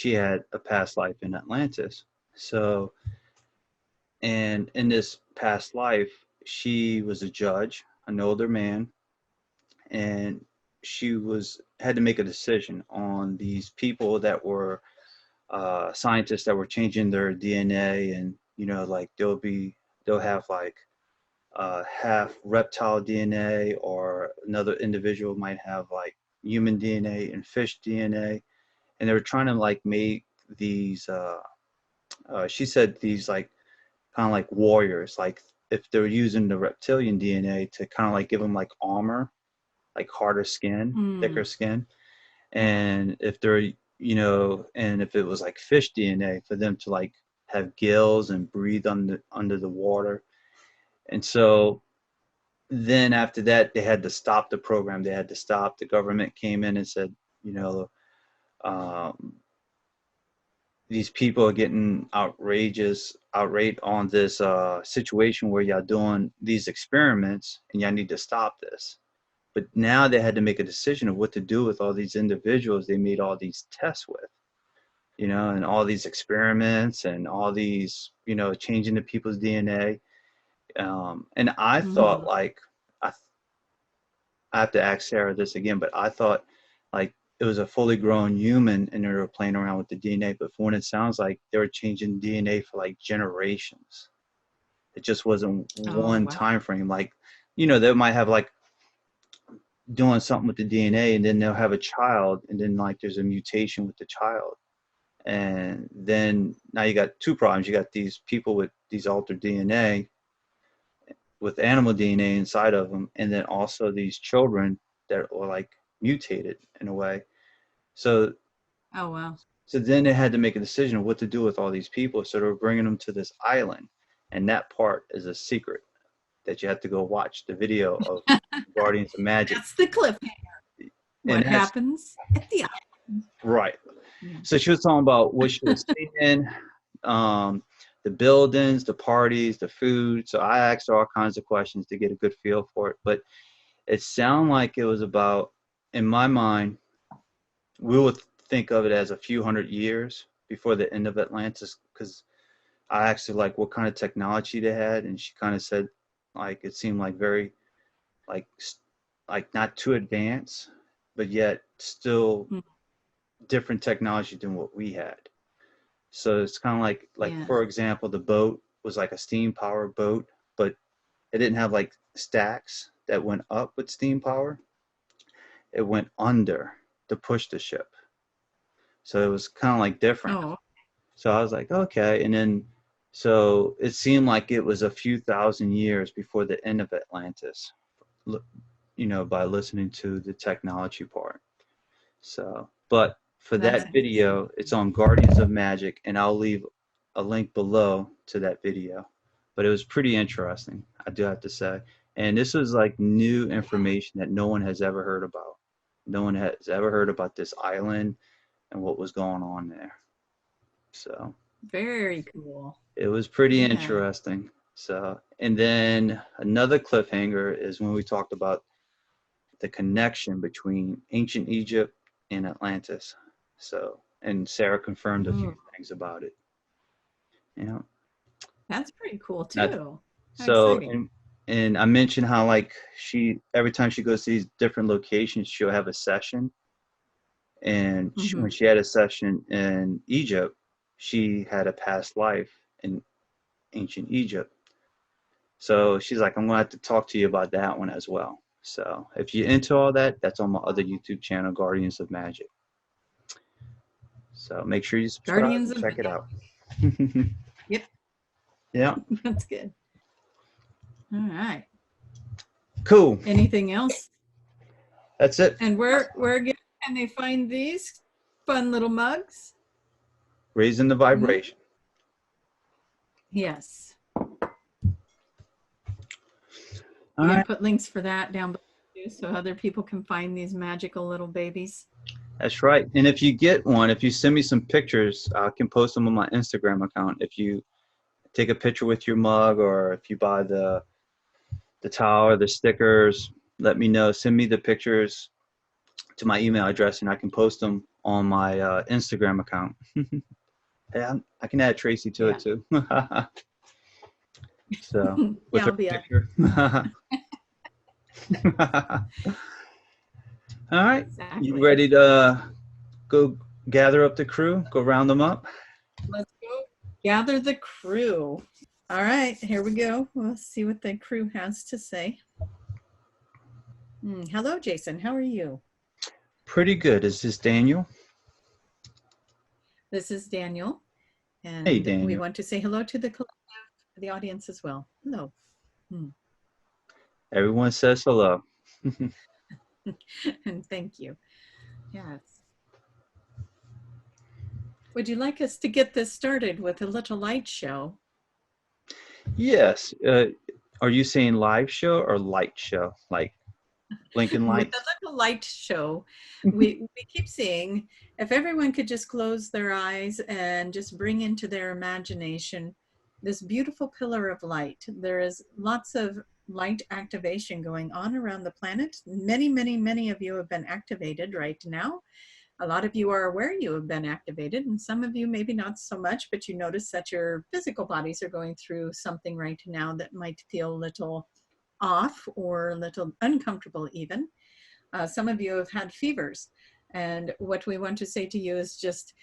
she had a past life in Atlantis. So, and in this past life, she was a judge, an older man, and she had to make a decision on these people that were scientists that were changing their DNA, and like they'll have like half reptile DNA, or another individual might have like human DNA and fish DNA, and they were trying to like make these. She said these like kind of like warriors, like if they're using the reptilian DNA to kind of like give them like armor, like harder skin, thicker skin, and if they're and if it was like fish DNA, for them to like have gills and breathe under the water. And so then after that, they had to stop the program. They had to stop. The government came in and said, um, these people are getting outraged on this situation where y'all doing these experiments, and y'all need to stop this. But now they had to make a decision of what to do with all these individuals they made all these tests with, and all these experiments and all these, changing the people's DNA. And I thought like, I have to ask Sarah this again, but I thought like it was a fully grown human and they were playing around with the DNA. But from what it sounds like, they were changing DNA for like generations. It just wasn't one time frame. Like, they might have like doing something with the DNA, and then they'll have a child, and then like there's a mutation with the child. And then now you got two problems. You got these people with these altered DNA, with animal DNA inside of them, and then also these children that are like mutated in a way. So, so then they had to make a decision of what to do with all these people. So they were bringing them to this island, and that part is a secret that you have to go watch the video of Guardians of Magic. That's the cliffhanger. What happens at the island? Right. So she was talking about what she was seeing, the buildings, the parties, the food. So I asked her all kinds of questions to get a good feel for it. But it sounded like it was about, in my mind, we would think of it as a few hundred years before the end of Atlantis, because I asked her like what kind of technology they had, and she kind of said like it seemed like very like not too advanced, but yet still different technology than what we had. So it's kind of like for example, the boat was like a steam powered boat, but it didn't have like stacks that went up with steam power. It went under to push the ship. So it was kind of like different. So I was like, okay. And then, so it seemed like it was a few thousand years before the end of Atlantis, by listening to the technology part. So, but for that video, it's on Guardians of Magic, and I'll leave a link below to that video. But it was pretty interesting, I do have to say. And this was like new information that no one has ever heard about. No one has ever heard about this island and what was going on there. So very cool. It was pretty interesting. So, and then another cliffhanger is when we talked about the connection between ancient Egypt and Atlantis. So, and Sarah confirmed a few things about it. That's pretty cool too. So, and I mentioned how like every time she goes to these different locations, she'll have a session. And when she had a session in Egypt, she had a past life in ancient Egypt. So she's like, I'm going to have to talk to you about that one as well. So if you're into all that, that's on my other YouTube channel, Guardians of Magic. So make sure you subscribe and check it out. Yep. Yeah. That's good. All right. Cool. Anything else? That's it. And where can they find these fun little mugs? Raising the vibration. Yes. All right. Put links for that down below too, so other people can find these magical little babies. That's right. And if you get one, if you send me some pictures, I can post them on my Instagram account. If you take a picture with your mug, or if you buy the towel or the stickers, let me know. Send me the pictures to my email address, and I can post them on my Instagram account. Yeah, I can add Tracie to it Yeah. too. So with Yeah, her I'll be a picture. All right, you exactly. ready to go gather up the crew? Go round them up. Let's go gather the crew. All right, here we go. Let's see what the crew has to say. Hello, Jason. How are you? Pretty good. Is this Daniel? This is Daniel, Hey, and we Daniel. want to say hello to the collective, the audience as well. Hello. Everyone says hello. And thank you. Yes. Would you like us to get this started with a little light show? Yes. Are you saying live show or light show? Like blinking With lights? a little light show, we keep seeing if everyone could just close their eyes and just bring into their imagination this beautiful pillar of light. There is lots of light activation going on around the planet. Many, many, many of you have been activated right now. A lot of you are aware you have been activated, and some of you maybe not so much, but you notice that your physical bodies are going through something right now that might feel a little off or a little uncomfortable even. Some of you have had fevers. And what we want to say to you is just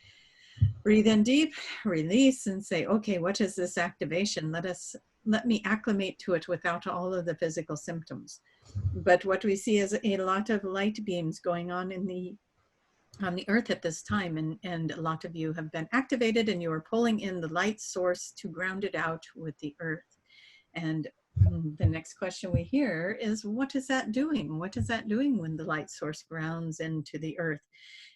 breathe in deep, release, and say, okay, what is this activation? Let me acclimate to it without all of the physical symptoms. But what we see is a lot of light beams going on the earth at this time, and a lot of you have been activated, and you are pulling in the light source to ground it out with the earth. And the next question we hear is, what is that doing? What is that doing when the light source grounds into the earth?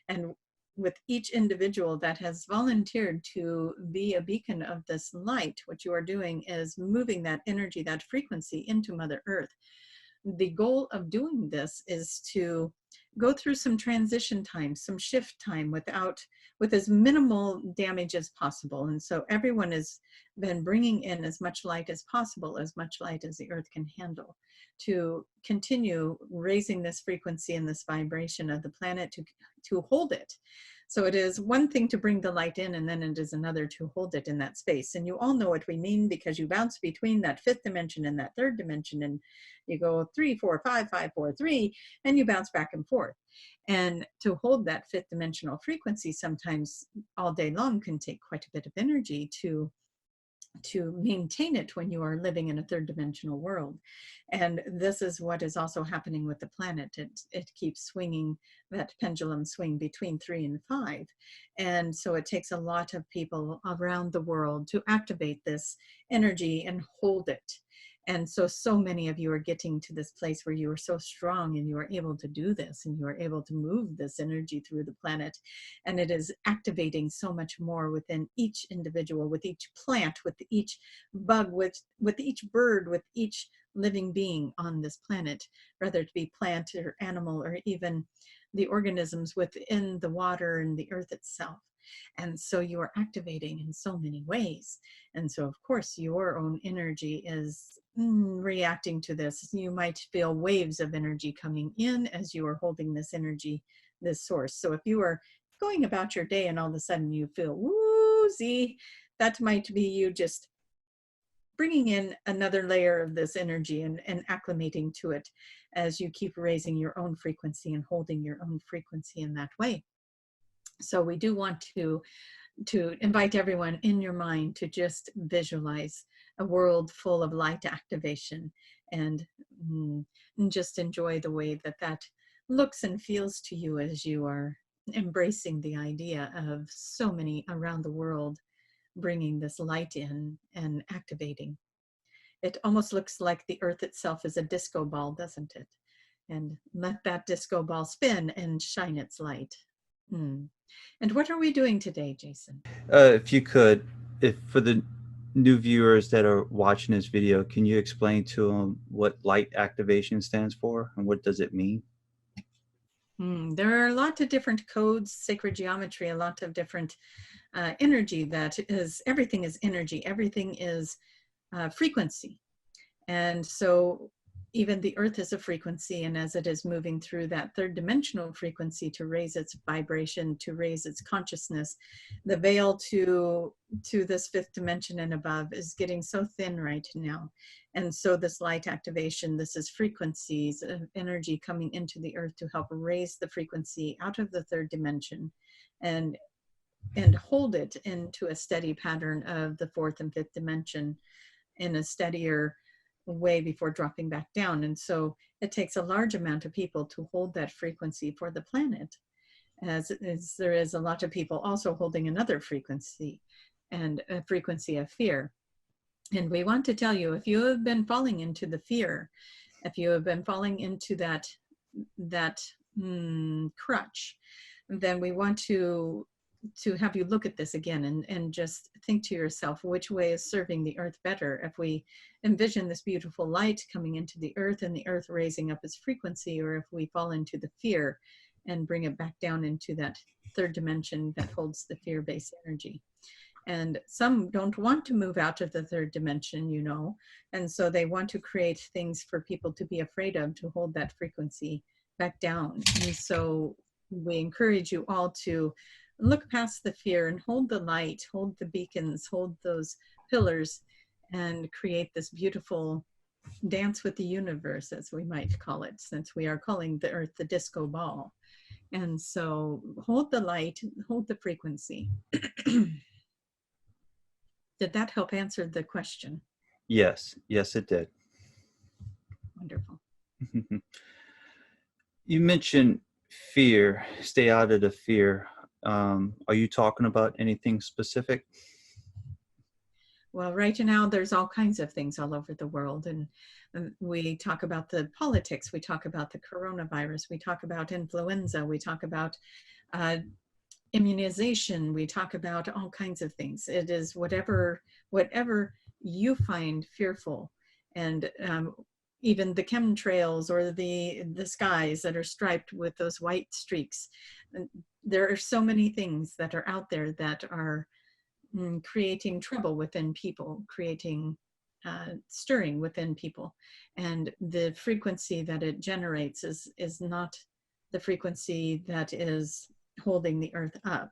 And with each individual that has volunteered to be a beacon of this light, what you are doing is moving that energy, that frequency into Mother Earth. The goal of doing this is to go through some transition time, some shift time with as minimal damage as possible. And so everyone has been bringing in as much light as possible, as much light as the earth can handle, to continue raising this frequency and this vibration of the planet to hold it. So it is one thing to bring the light in, and then it is another to hold it in that space. And you all know what we mean, because you bounce between that fifth dimension and that third dimension, and you go 3, 4, 5, 5, 4, 3, and you bounce back and forth. And to hold that fifth dimensional frequency sometimes all day long can take quite a bit of energy to maintain it when you are living in a third dimensional world. And this is what is also happening with the planet. It keeps swinging, that pendulum swing between 3 and 5. And so it takes a lot of people around the world to activate this energy and hold it. And so many of you are getting to this place where you are so strong and you are able to do this, and you are able to move this energy through the planet. And it is activating so much more within each individual, with each plant, with each bug, with each bird, with each living being on this planet, whether it be plant or animal, or even the organisms within the water and the earth itself. And so you are activating in so many ways. And so, of course, your own energy is reacting to this. You might feel waves of energy coming in as you are holding this energy, this source. So if you are going about your day and all of a sudden you feel woozy, that might be you just bringing in another layer of this energy and acclimating to it as you keep raising your own frequency and holding your own frequency in that way. So we do want to invite everyone in your mind to just visualize a world full of light activation, and just enjoy the way that looks and feels to you as you are embracing the idea of so many around the world bringing this light in and activating. It almost looks like the earth itself is a disco ball, doesn't it? And let that disco ball spin and shine its light. And what are we doing today, Jason? If you could, if for the new viewers that are watching this video, can you explain to them what light activation stands for and what does it mean? There are a lot of different codes, sacred geometry, a lot of different energy that is, everything is energy, everything is frequency. And so even the earth is a frequency, and as it is moving through that third dimensional frequency to raise its vibration, to raise its consciousness, the veil to this fifth dimension and above is getting so thin right now. And so this light activation, this is frequencies of energy coming into the earth to help raise the frequency out of the third dimension and hold it into a steady pattern of the fourth and fifth dimension in a steadier way before dropping back down. And so it takes a large amount of people to hold that frequency for the planet, as there is a lot of people also holding another frequency, and a frequency of fear. And we want to tell you, if you have been falling into the fear, if you have been falling into that crutch, then we want to have you look at this again and just think to yourself, which way is serving the earth better? If we envision this beautiful light coming into the earth and the earth raising up its frequency, or if we fall into the fear and bring it back down into that third dimension that holds the fear-based energy. And some don't want to move out of the third dimension, you know, and so they want to create things for people to be afraid of, to hold that frequency back down. And so we encourage you all to look past the fear and hold the light, hold the beacons, hold those pillars, and create this beautiful dance with the universe, as we might call it, since we are calling the earth the disco ball. And so hold the light, hold the frequency. Did that help answer the question? Yes, yes, it did. Wonderful. You mentioned fear, stay out of the fear. Are you talking about anything specific? Well, right now there's all kinds of things all over the world, and we talk about the politics, we talk about the coronavirus, we talk about influenza, we talk about immunization, we talk about all kinds of things. It is whatever you find fearful, and even the chemtrails or the skies that are striped with those white streaks. There are so many things that are out there that are creating trouble within people, creating stirring within people. And the frequency that it generates is not the frequency that is holding the earth up.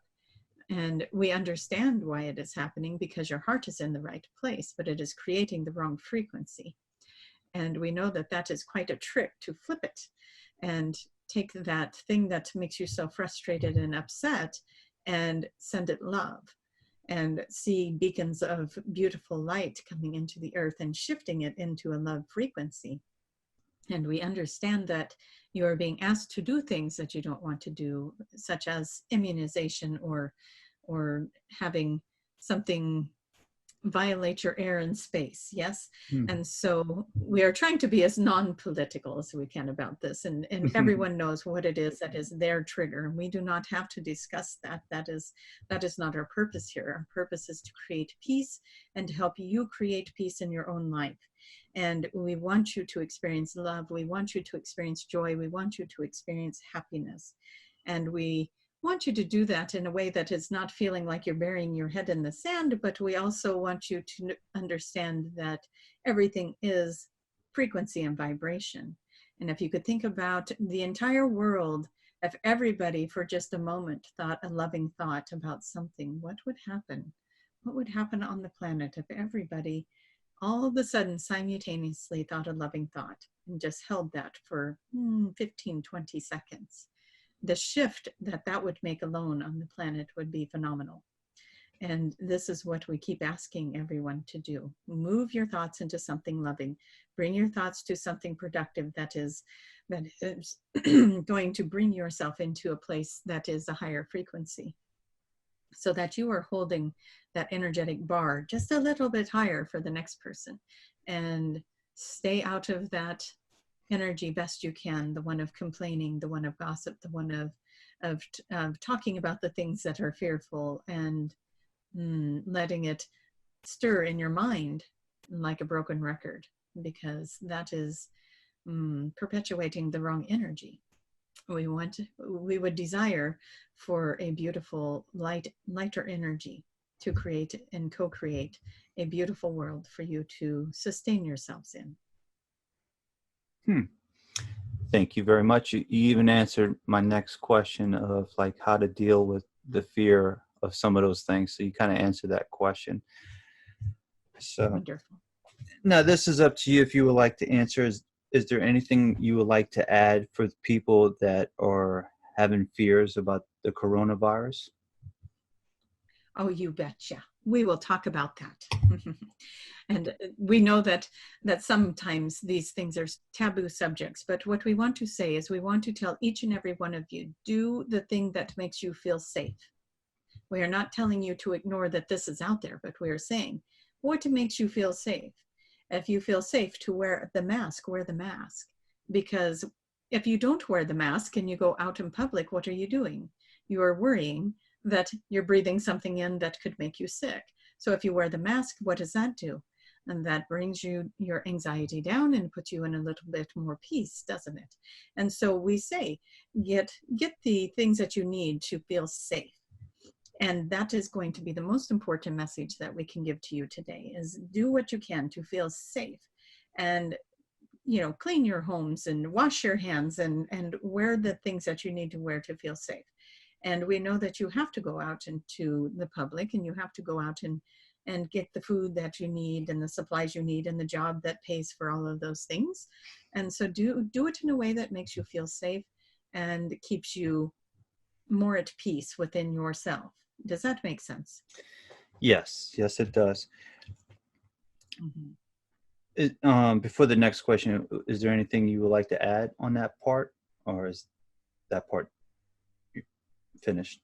And we understand why it is happening, because your heart is in the right place, but it is creating the wrong frequency. And we know that that is quite a trick to flip it and take that thing that makes you so frustrated and upset and send it love, and see beacons of beautiful light coming into the earth and shifting it into a love frequency. And we understand that you are being asked to do things that you don't want to do, such as immunization or having something violate your air and space. Yes. And so we are trying to be as non-political as we can about this, and everyone knows what it is that is their trigger, and we do not have to discuss that. That is not our purpose here. Our purpose is to create peace and to help you create peace in your own life. And we want you to experience love, we want you to experience joy, we want you to experience happiness, and we want you to do that in a way that is not feeling like you're burying your head in the sand, but we also want you to understand that everything is frequency and vibration. And if you could think about the entire world, if everybody for just a moment thought a loving thought about something, what would happen? What would happen on the planet if everybody all of a sudden simultaneously thought a loving thought and just held that for 15, 20 seconds? The shift that would make alone on the planet would be phenomenal. And this is what we keep asking everyone to do. Move your thoughts into something loving. Bring your thoughts to something productive that is going to bring yourself into a place that is a higher frequency, so that you are holding that energetic bar just a little bit higher for the next person. And stay out of that energy best you can, the one of complaining, the one of gossip, the one of talking about the things that are fearful, and letting it stir in your mind like a broken record, because that is perpetuating the wrong energy. We would desire for a beautiful lighter energy to create and co-create a beautiful world for you to sustain yourselves in. Hmm. Thank you very much. You even answered my next question of like how to deal with the fear of some of those things. So you kind of answered that question. So Wonderful. now this is up to you if you would like to answer. Is there anything you would like to add for the people that are having fears about the coronavirus? Oh, you betcha. We will talk about that. And we know that sometimes these things are taboo subjects, but what we want to say is we want to tell each and every one of you, do the thing that makes you feel safe. We are not telling you to ignore that this is out there, but we are saying what makes you feel safe. If you feel safe to wear the mask, wear the mask. Because if you don't wear the mask and you go out in public, what are you doing? You are worrying that you're breathing something in that could make you sick. So if you wear the mask, what does that do? And that brings your anxiety down and puts you in a little bit more peace, doesn't it? And so we say, get the things that you need to feel safe. And that is going to be the most important message that we can give to you today, is do what you can to feel safe. And clean your homes and wash your hands and wear the things that you need to wear to feel safe. And we know that you have to go out into the public, and you have to go out and get the food that you need and the supplies you need and the job that pays for all of those things. And so do it in a way that makes you feel safe and keeps you more at peace within yourself. Does that make sense? Yes, yes, it does. Mhm. Before the next question, is there anything you would like to add on that part, or is that part finished?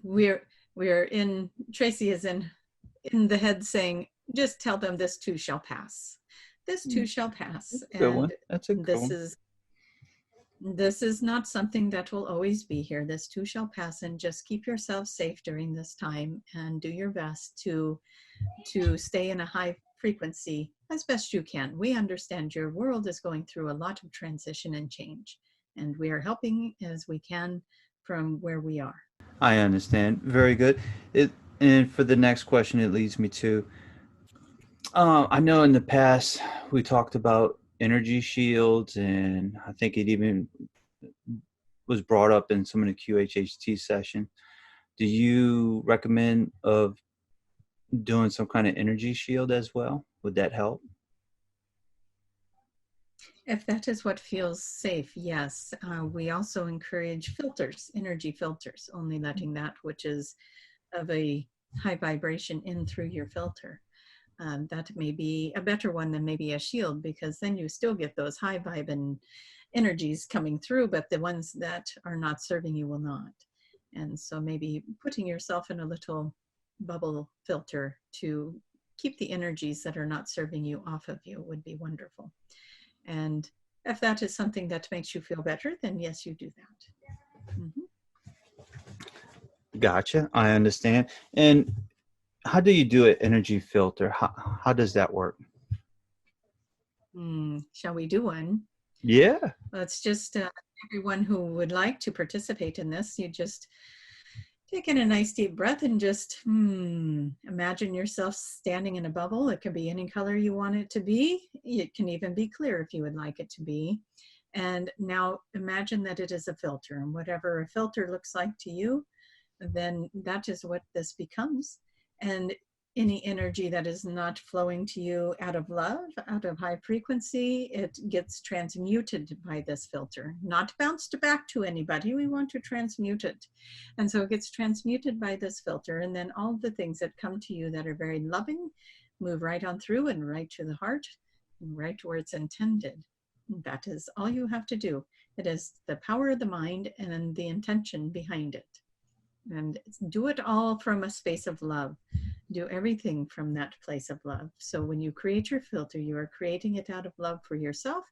We're in, Tracie is in the head saying, just tell them this too shall pass. This too shall pass. Good one. And That's a good this one. is this is not something that will always be here. This too shall pass, and just keep yourself safe during this time and do your best to stay in a high frequency as best you can. We understand your world is going through a lot of transition and change, and we are helping as we can from where we are. I understand. Very good. And for the next question, it leads me to, I know in the past we talked about energy shields, and I think it even was brought up in some of the QHHT session. Do you recommend of doing some kind of energy shield as well? Would that help? If that is what feels safe, yes. We also encourage filters, energy filters, only letting that which is of a high vibration in through your filter. That may be a better one than maybe a shield, because then you still get those high vibe and energies coming through, but the ones that are not serving you will not. And so maybe putting yourself in a little bubble filter to keep the energies that are not serving you off of you would be wonderful. And if that is something that makes you feel better, then yes, you do that. Mm-hmm. Gotcha. I understand. And how do you do an energy filter? How does that work? Shall we do one? Yeah. Let's just, everyone who would like to participate in this, you just take in a nice deep breath and just imagine yourself standing in a bubble. It can be any color you want it to be. It can even be clear if you would like it to be. And now imagine that it is a filter, and whatever a filter looks like to you, then that is what this becomes. And any energy that is not flowing to you out of love, out of high frequency, it gets transmuted by this filter, not bounced back to anybody. We want to transmute it. And so it gets transmuted by this filter. And then all the things that come to you that are very loving move right on through and right to the heart, right where it's intended. That is all you have to do. It is the power of the mind and the intention behind it. And do it all from a space of love. Do everything from that place of love. So when you create your filter, you are creating it out of love for yourself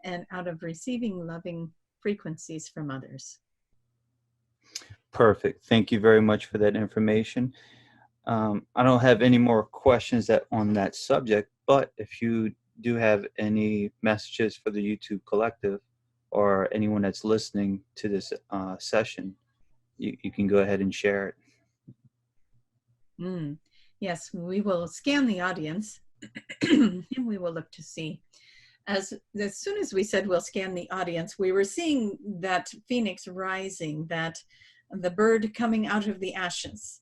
and out of receiving loving frequencies from others. Perfect. Thank you very much for that information. I don't have any more questions on that subject, but if you do have any messages for the YouTube collective or anyone that's listening to this session, you can go ahead and share it. Yes, we will scan the audience and we will look to see. as soon as we said we'll scan the audience, we were seeing that phoenix rising, that the bird coming out of the ashes.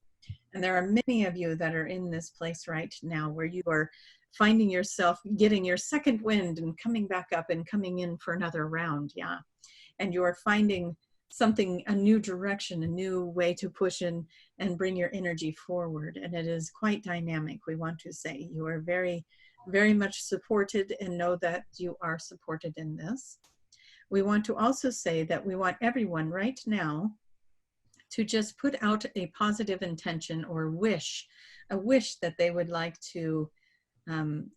And there are many of you that are in this place right now where you are finding yourself getting your second wind and coming back up and coming in for another round. Yeah. And you are finding something, a new direction, a new way to push in and bring your energy forward. And it is quite dynamic. We want to say you are very, very much supported, and know that you are supported in this. We want to also say that we want everyone right now to just put out a positive intention or wish, a wish that they would like to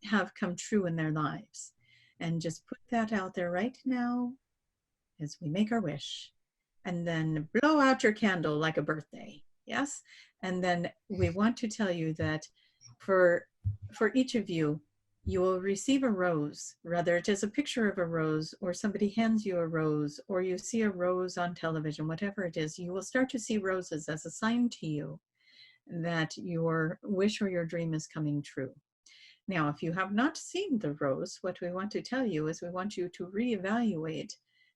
have come true in their lives. And just put that out there right now as we make our wish. And then blow out your candle like a birthday. Yes. And then we want to tell you that for each of you, you will receive a rose, whether it is a picture of a rose or somebody hands you a rose or you see a rose on television, whatever it is, you will start to see roses as a sign to you that your wish or your dream is coming true. Now, if you have not seen the rose, what we want to tell you is we want you to reevaluate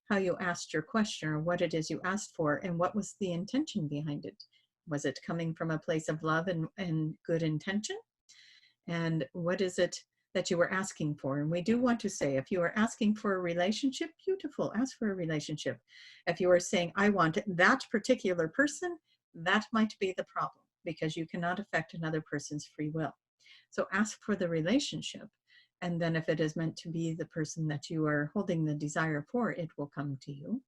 how you asked your question, or what it is you asked for, and what was the intention behind it. Was it coming from a place of love and good intention? And what is it that you were asking for? And we do want to say, if you are asking for a relationship, beautiful, ask for a relationship. If you are saying, I want that particular person, that might be the problem, because you cannot affect another person's free will. So ask for the relationship. And then if it is meant to be the person that you are holding the desire for, it will come to you.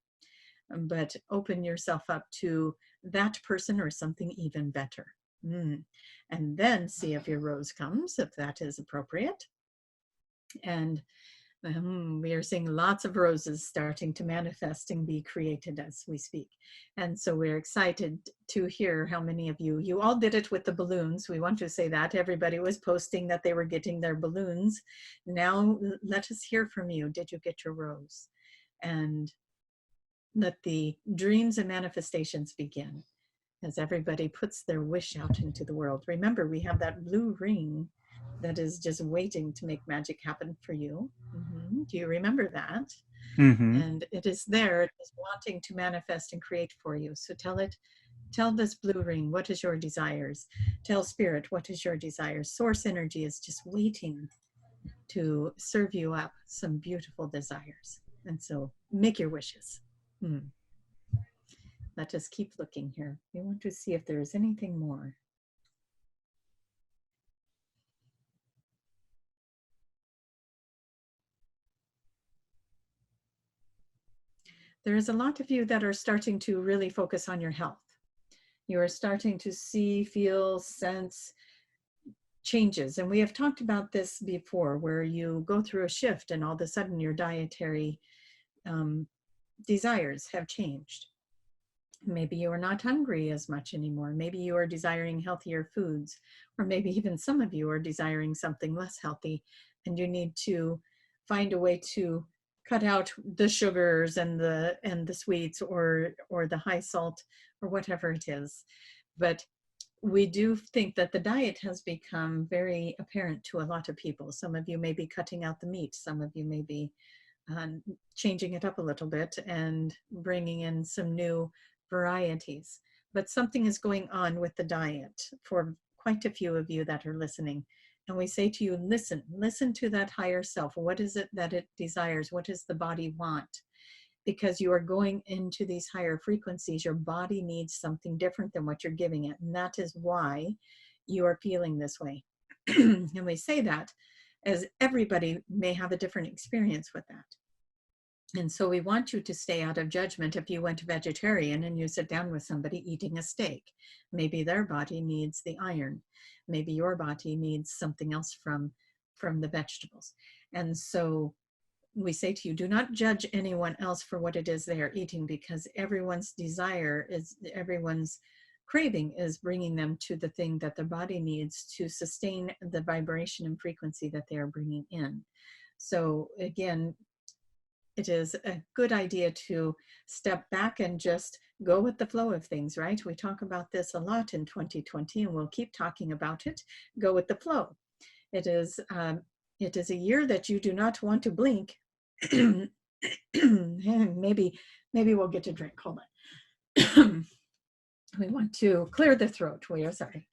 But open yourself up to that person or something even better. And then see if your rose comes, if that is appropriate. And we are seeing lots of roses starting to manifest and be created as we speak. And so we're excited to hear how many of you all did it with the balloons. We want to say that everybody was posting that they were getting their balloons. Now let us hear from you. Did you get your rose? And let the dreams and manifestations begin as everybody puts their wish out into the world. Remember, we have that blue ring that is just waiting to make magic happen for you. Do you remember that? And it is there, it is wanting to manifest and create for you. So tell this blue ring, what is your desires? Tell spirit, what is your desires? Source energy is just waiting to serve you up some beautiful desires. And so make your wishes. Let us keep looking here. We want to see if there is anything more. There is a lot of you that are starting to really focus on your health. You are starting to see, feel, sense changes. And we have talked about this before, where you go through a shift and all of a sudden your dietary desires have changed. Maybe you are not hungry as much anymore. Maybe you are desiring healthier foods, or maybe even some of you are desiring something less healthy, and you need to find a way to cut out the sugars and the sweets or the high salt or whatever it is. But we do think that the diet has become very apparent to a lot of people. Some of you may be cutting out the meat. Some of you may be changing it up a little bit and bringing in some new varieties. But something is going on with the diet for quite a few of you that are listening. And we say to you, listen to that higher self. What is it that it desires? What does the body want? Because you are going into these higher frequencies, your body needs something different than what you're giving it. And that is why you are feeling this way. And we say that as everybody may have a different experience with that. And so we want you to stay out of judgment. If you went vegetarian and you sit down with somebody eating a steak, maybe their body needs the iron. Maybe your body needs something else from the vegetables. And so we say to you, do not judge anyone else for what it is they are eating, because everyone's desire is, everyone's craving is bringing them to the thing that their body needs to sustain the vibration and frequency that they are bringing in. So again, it is a good idea to step back and just go with the flow of things, right? We talk about this a lot in 2020, and we'll keep talking about it. Go with the flow. It is It is a year that you do not want to blink. maybe we'll get to drink. Hold on. We want to clear the throat. We are sorry.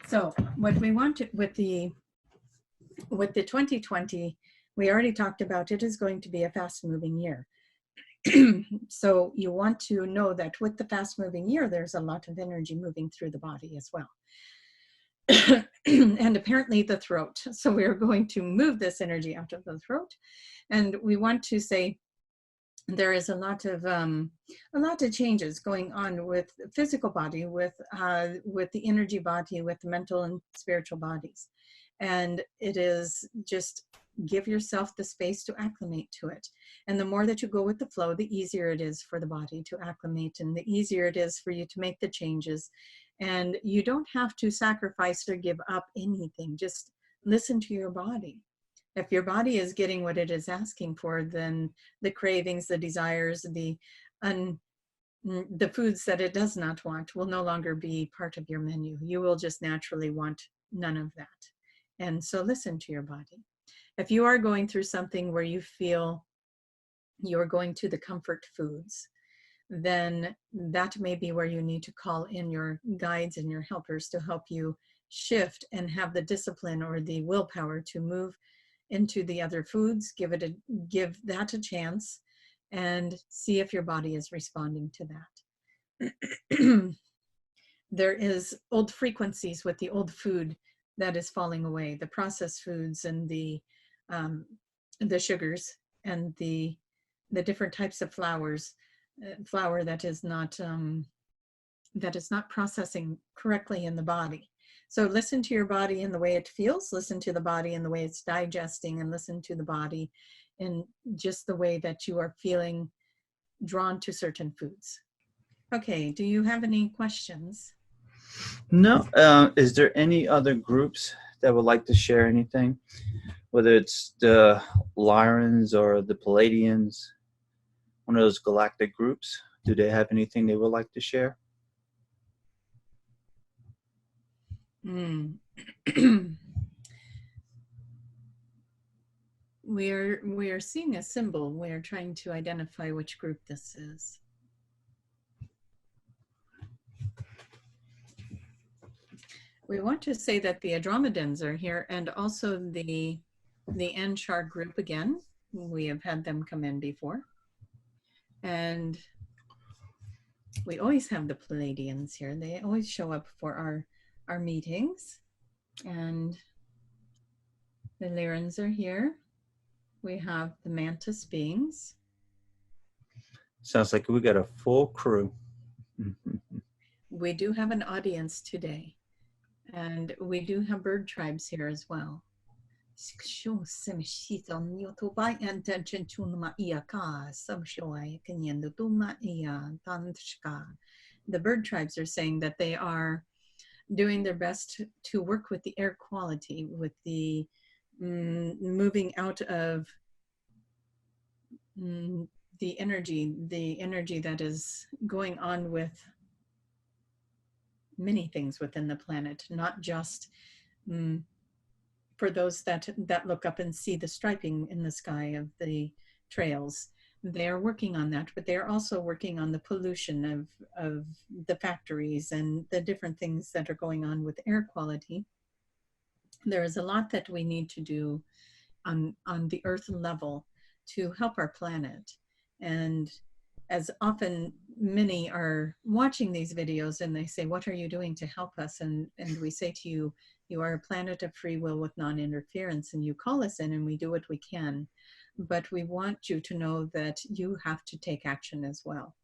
So what we want to, with the 2020, we already talked about, it is going to be a fast moving year. So you want to know that with the fast moving year, there's a lot of energy moving through the body as well. And apparently the throat. So we're going to move this energy out of the throat. And we want to say there is a lot of changes going on with the physical body, with the energy body, with the mental and spiritual bodies. And it is just give yourself the space to acclimate to it. And the more that you go with the flow, the easier it is for the body to acclimate, and the easier it is for you to make the changes. And you don't have to sacrifice or give up anything. Just listen to your body. If your body is getting what it is asking for, then the cravings, the desires, the foods that it does not want will no longer be part of your menu. You will just naturally want none of that. And so listen to your body. If you are going through something where you feel you're going to the comfort foods, then that may be where you need to call in your guides and your helpers to help you shift and have the discipline or the willpower to move into the other foods. Give that a chance and see if your body is responding to that. There is old frequencies with the old food that is falling away, the processed foods and the sugars and the different types of flour that is not processing correctly in the body. So listen to your body and the way it feels, listen to the body and the way it's digesting, and listen to the body in just the way that you are feeling drawn to certain foods. Okay, do you have any questions? No. Is there any other groups that would like to share anything? Whether it's the Lyrans or the Palladians, one of those galactic groups, do they have anything they would like to share? We are seeing a symbol. We are trying to identify which group this is. We want to say that the Andromedans are here, and also the Anshar group again. We have had them come in before. And we always have the Palladians here. They always show up for our meetings. And the Lyrans are here. We have the Mantis beings. Sounds like we got a full crew. We do have an audience today. And we do have bird tribes here as well. The bird tribes are saying that they are doing their best to work with the air quality, with the moving out of the energy that is going on with many things within the planet, not just for those that look up and see the striping in the sky of the trails. They are working on that, but they are also working on the pollution of the factories and the different things that are going on with air quality. There is a lot that we need to do on the earth level to help our planet. And as often many are watching these videos and they say, what are you doing to help us? And we say to you, you are a planet of free will with non-interference, and you call us in and we do what we can. But we want you to know that you have to take action as well.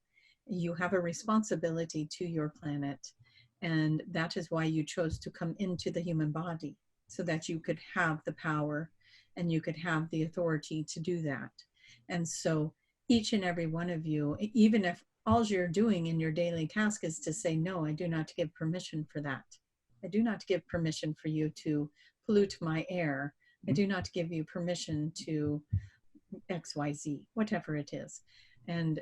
You have a responsibility to your planet. And that is why you chose to come into the human body, so that you could have the power and you could have the authority to do that. And so each and every one of you, even if all you're doing in your daily task is to say, no, I do not give permission for that. I do not give permission for you to pollute my air. I do not give you permission to XYZ, whatever it is. And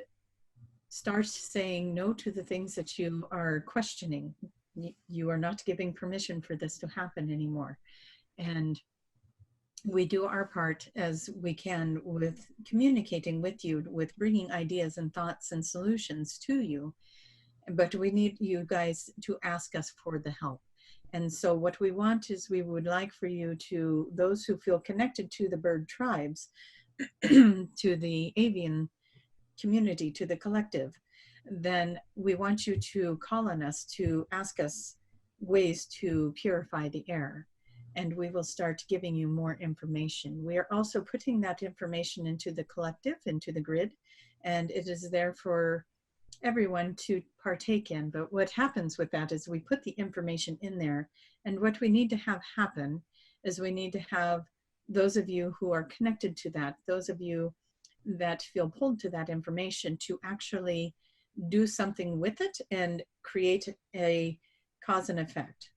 start saying no to the things that you are questioning. You are not giving permission for this to happen anymore. And we do our part as we can with communicating with you, with bringing ideas and thoughts and solutions to you. But we need you guys to ask us for the help. And so what we want is we would like for you to, those who feel connected to the bird tribes, to the avian community, to the collective, then we want you to call on us to ask us ways to purify the air. And we will start giving you more information. We are also putting that information into the collective, into the grid, and it is there for everyone to partake in. But what happens with that is we put the information in there, and what we need to have happen is we need to have those of you who are connected to that, those of you that feel pulled to that information, to actually do something with it and create a cause and effect,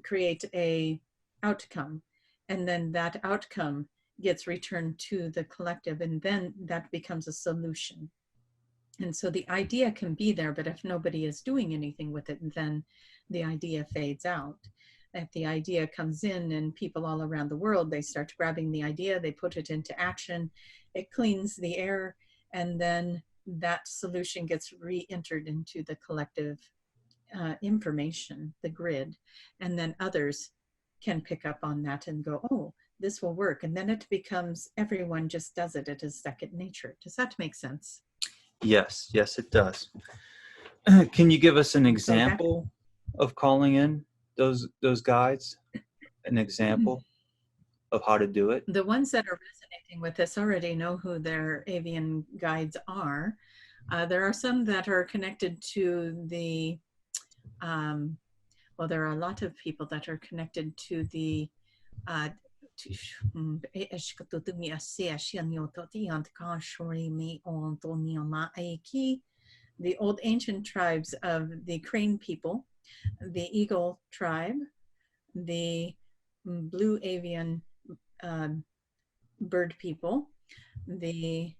create a outcome, and then that outcome gets returned to the collective, and then that becomes a solution. And so the idea can be there, but if nobody is doing anything with it, then the idea fades out. If the idea comes in and people all around the world, they start grabbing the idea, they put it into action, it cleans the air, and then that solution gets re-entered into the collective information, the grid, and then others can pick up on that and go, oh, this will work. And then it becomes, everyone just does it. It is second nature. Does that make sense? Yes, yes, it does. Can you give us an example of calling in those guides? An example of how to do it? The ones that are resonating with this already know who their avian guides are. There are some that are connected to the, well, there are a lot of people that are connected to the the old ancient tribes of the crane people, the eagle tribe, the blue avian bird people, the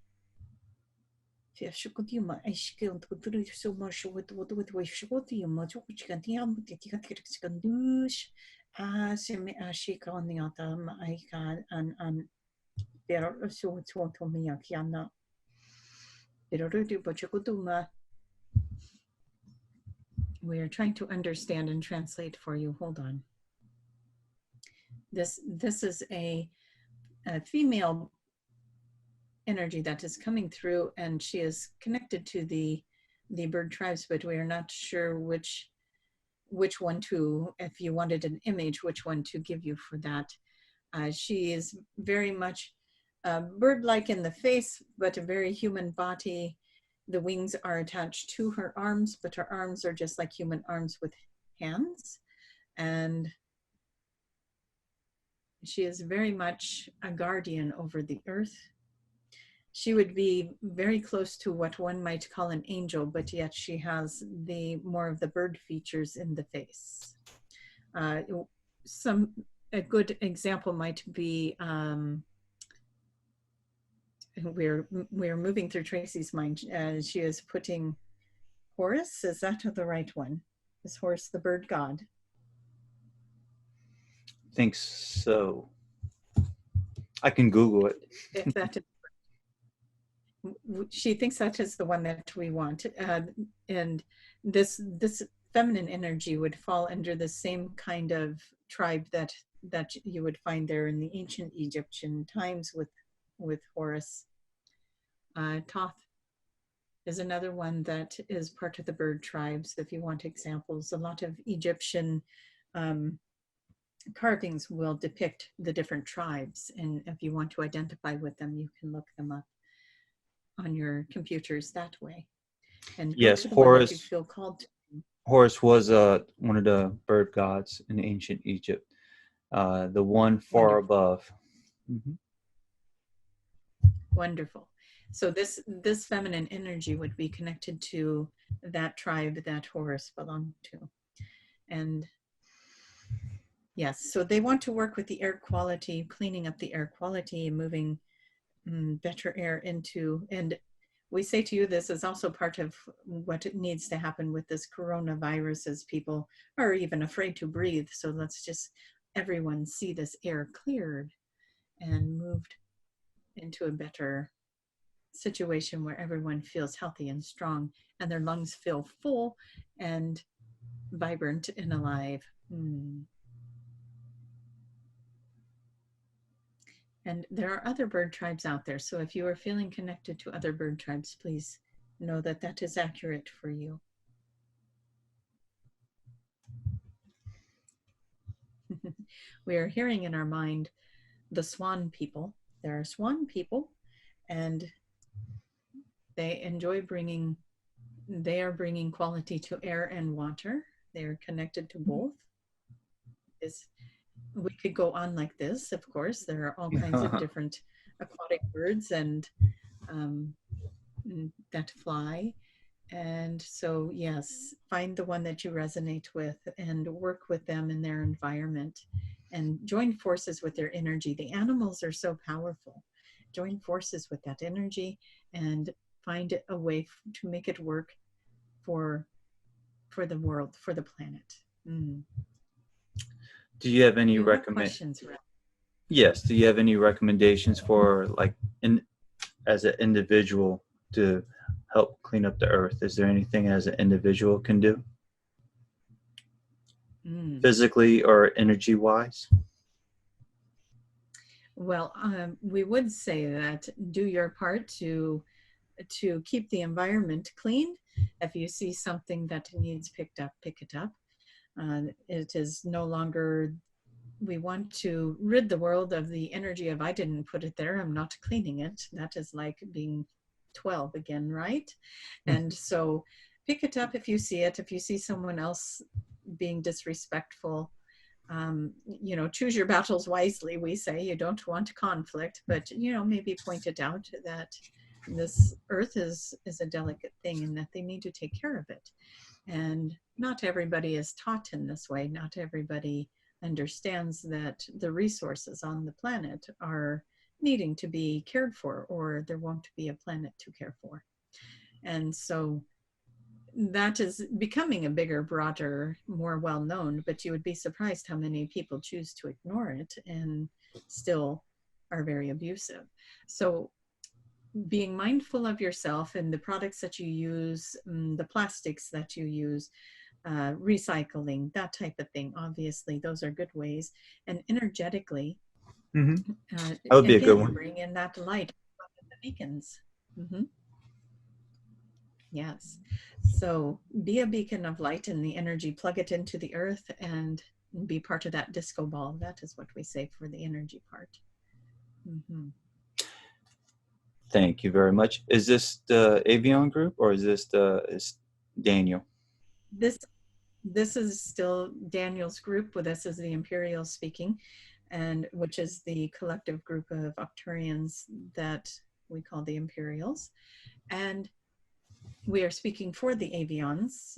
we are trying to understand and translate for you. Hold on. This is a female energy that is coming through, and she is connected to the bird tribes, but we are not sure which one to, if you wanted an image, which one to give you for that. She is very much bird-like in the face, but a very human body. The wings are attached to her arms, but her arms are just like human arms with hands. And she is very much a guardian over the earth. She would be very close to what one might call an angel, but yet she has the more of the bird features in the face. A good example might be, we're moving through Tracie's mind. She is putting Horus, is that the right one? Is Horus the bird god? I think so. I can Google it. If that is, she thinks that is the one that we want. And this feminine energy would fall under the same kind of tribe that you would find there in the ancient Egyptian times with Horus. Thoth is another one that is part of the bird tribes. If you want examples, a lot of Egyptian carvings will depict the different tribes, and if you want to identify with them, you can look them up on your computers that way. And yes, Horus. You feel called to. Horus was one of the bird gods in ancient Egypt, the one far above. Mm-hmm. Wonderful. So this feminine energy would be connected to that tribe that Horus belonged to. And yes, so they want to work with the air quality, cleaning up the air quality, moving better air into, and we say to you, this is also part of what needs to happen with this coronavirus, as people are even afraid to breathe. So let's just everyone see this air cleared and moved into a better situation where everyone feels healthy and strong and their lungs feel full and vibrant and alive. And there are other bird tribes out there. So if you are feeling connected to other bird tribes, please know that that is accurate for you. We are hearing in our mind the swan people. There are swan people, and they enjoy bringing, they are bringing quality to air and water. They are connected to both. We could go on like this, of course. There are all kinds of different aquatic birds and that fly. And so, yes, find the one that you resonate with and work with them in their environment and join forces with their energy. The animals are so powerful. Join forces with that energy and find a way to make it work for the world, for the planet. Do you have any questions? Yes. Do you have any recommendations for, like, as an individual to help clean up the earth? Is there anything as an individual can do, physically or energy wise? Well, we would say that do your part to keep the environment clean. If you see something that needs picked up, pick it up. It is no longer, we want to rid the world of the energy of, I didn't put it there, I'm not cleaning it. That is like being 12 again, right? And so pick it up if you see it. If you see someone else being disrespectful, you know, choose your battles wisely, we say. You don't want conflict, but, you know, maybe point it out that this earth is a delicate thing and that they need to take care of it. And not everybody is taught in this way. Not everybody understands that the resources on the planet are needing to be cared for, or there won't be a planet to care for. And so that is becoming a bigger, broader, more well-known, but you would be surprised how many people choose to ignore it and still are very abusive. So being mindful of yourself and the products that you use, the plastics that you use, recycling, that type of thing. Obviously, those are good ways. And energetically, that would be a good one. Bring in that light from the beacons. Yes. So be a beacon of light in the energy, plug it into the earth and be part of that disco ball. That is what we say for the energy part. Thank you very much. Is this the Avion group, or is this is Daniel? This is still Daniel's group. With us is the Imperial speaking, and which is the collective group of Octurians that we call the Imperials. And we are speaking for the Avions.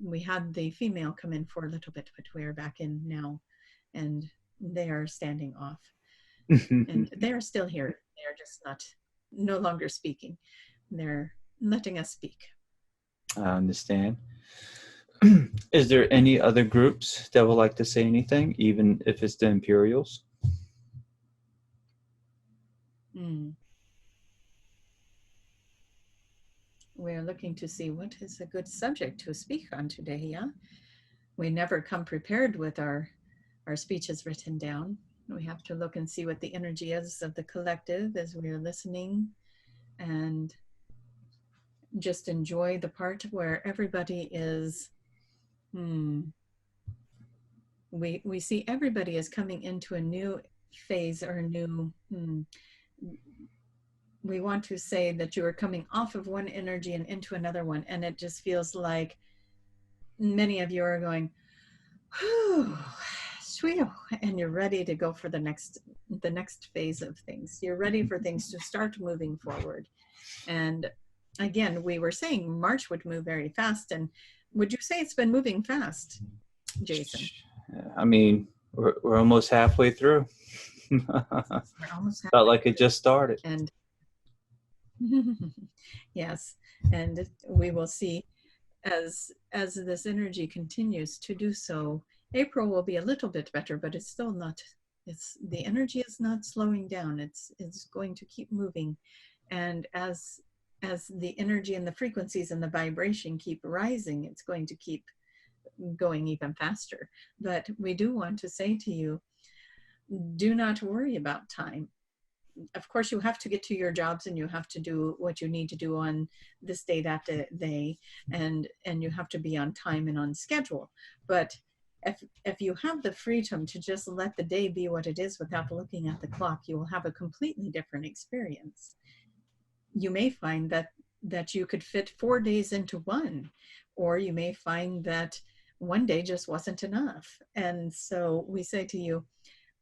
We had the female come in for a little bit, but we are back in now, and they are standing off. And they are still here. They are just no longer speaking. They're letting us speak. I understand. Is there any other groups that would like to say anything, even if it's the Imperials? We're looking to see what is a good subject to speak on today, yeah? We never come prepared with our speeches written down. We have to look and see what the energy is of the collective as we are listening, and just enjoy the part where everybody is, we see everybody is coming into a new phase or a new, we want to say that you are coming off of one energy and into another one, and it just feels like many of you are going, whew, and you're ready to go for the next phase of things. You're ready for things to start moving forward. And again, we were saying March would move very fast, and would you say it's been moving fast, Jason? I mean, we're almost halfway through. Felt like it just started. And yes, and we will see as this energy continues to do so April will be a little bit better, but it's still not, it's, the energy is not slowing down. It's going to keep moving. And as the energy and the frequencies and the vibration keep rising, it's going to keep going even faster. But we do want to say to you, do not worry about time. Of course, you have to get to your jobs and you have to do what you need to do on this day, that day, and you have to be on time and on schedule. But if you have the freedom to just let the day be what it is without looking at the clock, you will have a completely different experience. You may find that you could fit 4 days into one, or you may find that one day just wasn't enough. And so we say to you,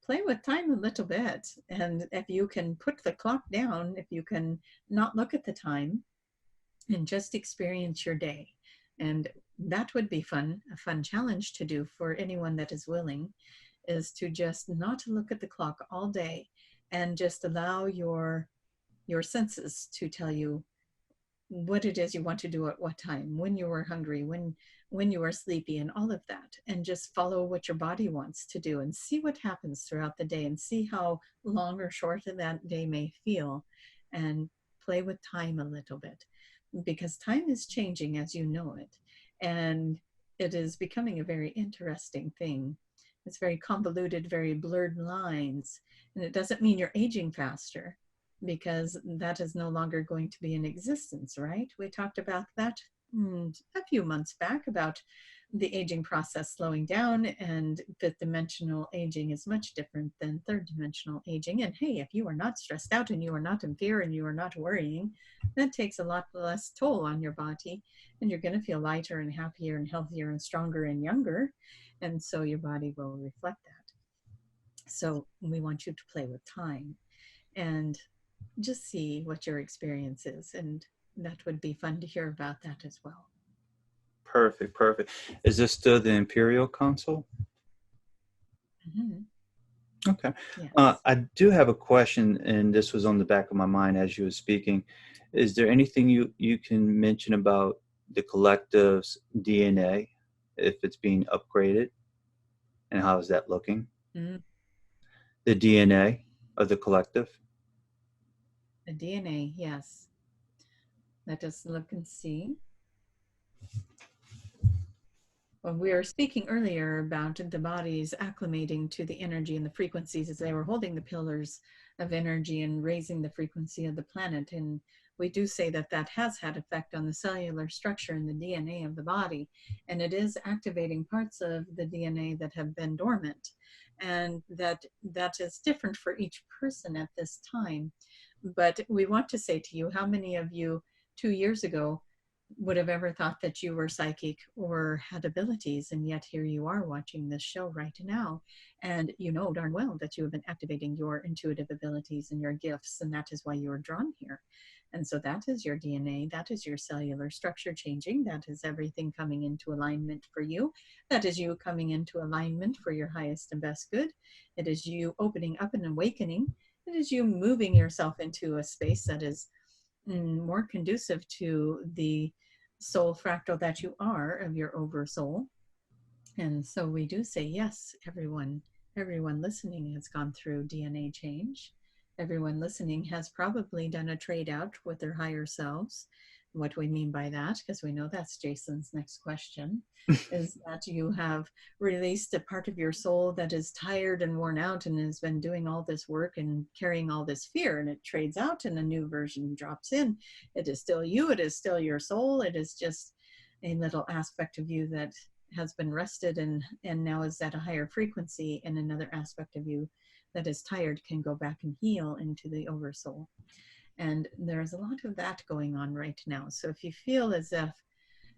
play with time a little bit. And if you can put the clock down, if you can not look at the time and just experience your day. And that would be fun, a fun challenge to do for anyone that is willing, is to just not look at the clock all day and just allow your senses to tell you what it is you want to do at what time, when you are hungry, when you are sleepy, and all of that, and just follow what your body wants to do and see what happens throughout the day and see how long or short that day may feel, and play with time a little bit, because time is changing as you know it, and it is becoming a very interesting thing. It's very convoluted, very blurred lines, and it doesn't mean you're aging faster, because that is no longer going to be in existence, right? We talked about that a few months back, about the aging process slowing down, and fifth dimensional aging is much different than third dimensional aging. And hey, if you are not stressed out and you are not in fear and you are not worrying, that takes a lot less toll on your body, and you're going to feel lighter and happier and healthier and stronger and younger. And so your body will reflect that. So we want you to play with time and just see what your experience is. And that would be fun to hear about that as well. Perfect, perfect. Is this still the Imperial console? Mm-hmm. Okay. Yes. I do have a question, and this was on the back of my mind as you were speaking. Is there anything you can mention about the collective's DNA, if it's being upgraded, and how is that looking? Mm, The DNA of the collective? the DNA, yes. Let us look and see. When we were speaking earlier about the bodies acclimating to the energy and the frequencies as they were holding the pillars of energy and raising the frequency of the planet. And we do say that that has had effect on the cellular structure and the DNA of the body. And it is activating parts of the DNA that have been dormant. And that is different for each person at this time. But we want to say to you, how many of you 2 years ago would have ever thought that you were psychic or had abilities, and yet here you are watching this show right now, and you know darn well that you have been activating your intuitive abilities and your gifts, and that is why you are drawn here. And so that is your DNA, that is your cellular structure changing, that is everything coming into alignment for you, that is you coming into alignment for your highest and best good. It is you opening up and awakening. It is you moving yourself into a space that is more conducive to the soul fractal that you are of your oversoul. And so we do say, yes, everyone listening has gone through DNA change. Everyone listening has probably done a trade out with their higher selves. What we mean by that, because we know that's Jason's next question, is that you have released a part of your soul that is tired and worn out and has been doing all this work and carrying all this fear, and it trades out and a new version drops in. It is still you, it is still your soul, it is just a little aspect of you that has been rested and now is at a higher frequency, and another aspect of you that is tired can go back and heal into the oversoul. And there's a lot of that going on right now. So if you feel as if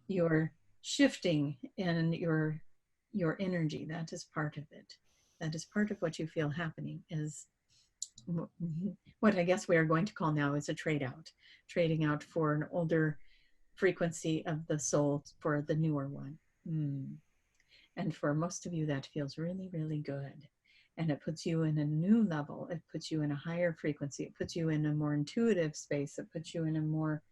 you're shifting in your energy, that is part of it. That is part of what you feel happening, is what I guess we are going to call now is a trade out, trading out for an older frequency of the soul for the newer one. And for most of you, that feels really, really good. And it puts you in a new level. It puts you in a higher frequency. It puts you in a more intuitive space. It puts you in a more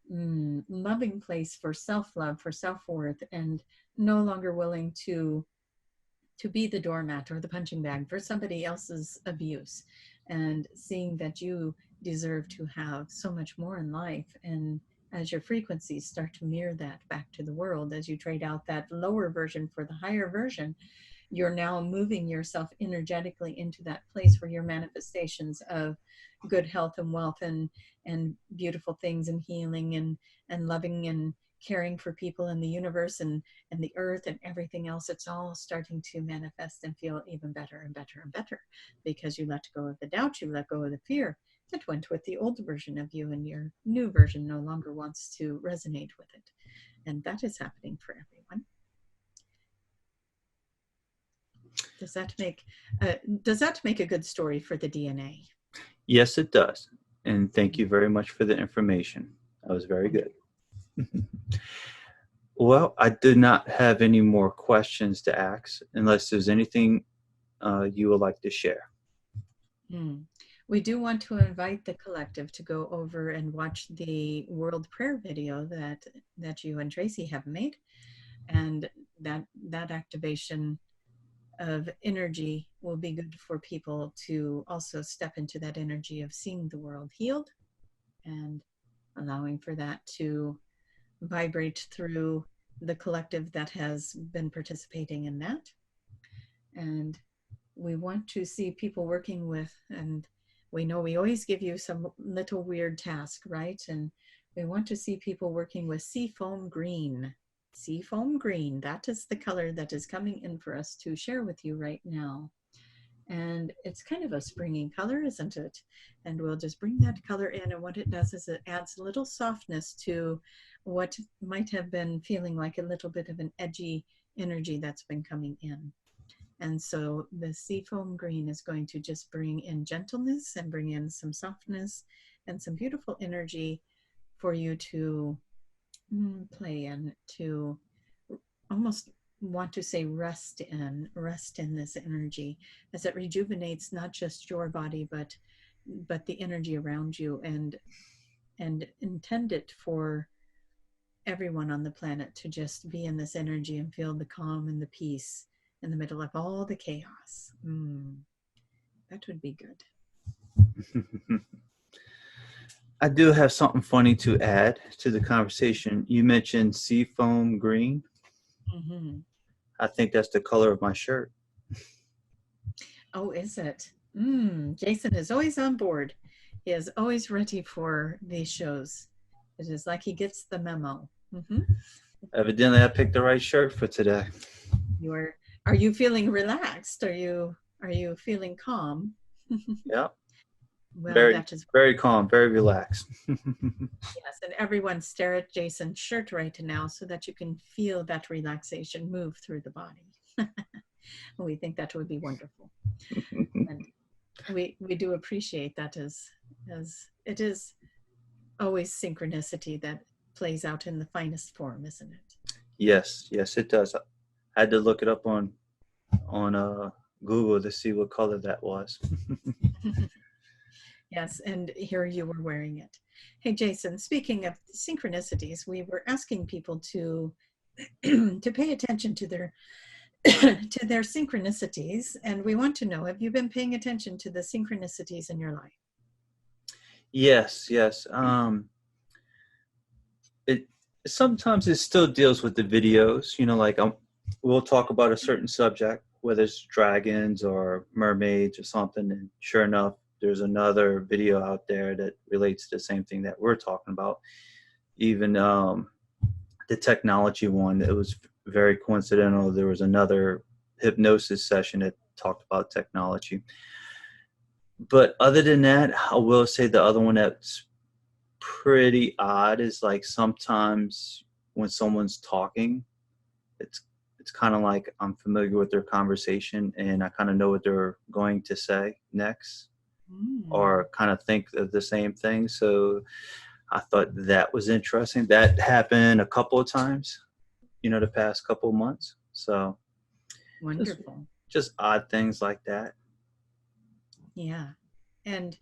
loving place for self-love, for self-worth, and no longer willing to to be the doormat or the punching bag for somebody else's abuse, and seeing that you deserve to have so much more in life. And as your frequencies start to mirror that back to the world, as you trade out that lower version for the higher version, you're now moving yourself energetically into that place where your manifestations of good health and wealth and beautiful things and healing and loving and caring for people in the universe and the earth and everything else, it's all starting to manifest and feel even better and better and better, because you let go of the doubt, you let go of the fear that went with the old version of you, and your new version no longer wants to resonate with it. And that is happening for everyone. Does that make a good story for the DNA? Yes, it does. And thank you very much for the information. That was very good. Well, I do not have any more questions to ask unless there's anything you would like to share. We do want to invite the collective to go over and watch the World Prayer video that you and Tracie have made, and that activation of energy will be good for people to also step into that energy of seeing the world healed and allowing for that to vibrate through the collective that has been participating in that. And we want to see people working with, and we know we always give you some little weird task, right? And we want to see people working with seafoam green. Seafoam green, that is the color that is coming in for us to share with you right now. And it's kind of a springy color, isn't it? And we'll just bring that color in, and what it does is it adds a little softness to what might have been feeling like a little bit of an edgy energy that's been coming in. And so the seafoam green is going to just bring in gentleness and bring in some softness and some beautiful energy for you to play in, to almost want to say rest in this energy, as it rejuvenates not just your body but the energy around you, and intend it for everyone on the planet to just be in this energy and feel the calm and the peace in the middle of all the chaos. That would be good. I do have something funny to add to the conversation. You mentioned seafoam green. I think that's the color of my shirt. Oh, is it? Jason is always on board. He is always ready for these shows. It is like he gets the memo. Evidently, I picked the right shirt for today. Are you feeling relaxed? Are you feeling calm? Yeah. Well, that is very calm, very relaxed. Yes, and everyone stare at Jason's shirt right now so that you can feel that relaxation move through the body. We think that would be wonderful. And we do appreciate that, as it is always synchronicity that plays out in the finest form, isn't it? Yes, it does. I had to look it up on Google to see what color that was. Yes, and here you were wearing it. Hey, Jason, speaking of synchronicities, we were asking people to to pay attention to their to their synchronicities, and we want to know, have you been paying attention to the synchronicities in your life? Yes. It sometimes it still deals with the videos, like we'll talk about a certain subject, whether it's dragons or mermaids or something, and sure enough, there's another video out there that relates to the same thing that we're talking about. Even the technology one, it was very coincidental. There was another hypnosis session that talked about technology. But other than that, I will say the other one that's pretty odd is like sometimes when someone's talking, it's kind of like I'm familiar with their conversation and I kind of know what they're going to say next, or kind of think of the same thing. So I thought that was interesting. That happened a couple of times, the past couple of months. So wonderful. Just odd things like that. Yeah. And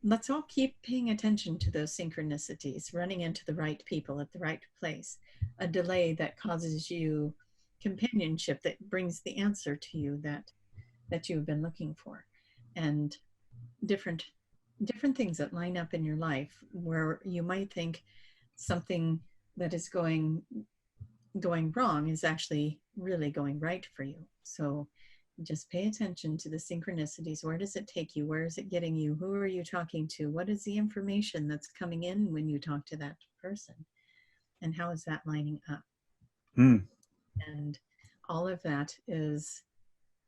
let's all keep paying attention to those synchronicities, running into the right people at the right place. A delay that causes you companionship that brings the answer to you that you've been looking for, and different things that line up in your life where you might think something that is going wrong is actually really going right for you. So just pay attention to the synchronicities. Where does it take you? Where is it getting you? Who are you talking to? What is the information that's coming in when you talk to that person? And how is that lining up? And all of that is,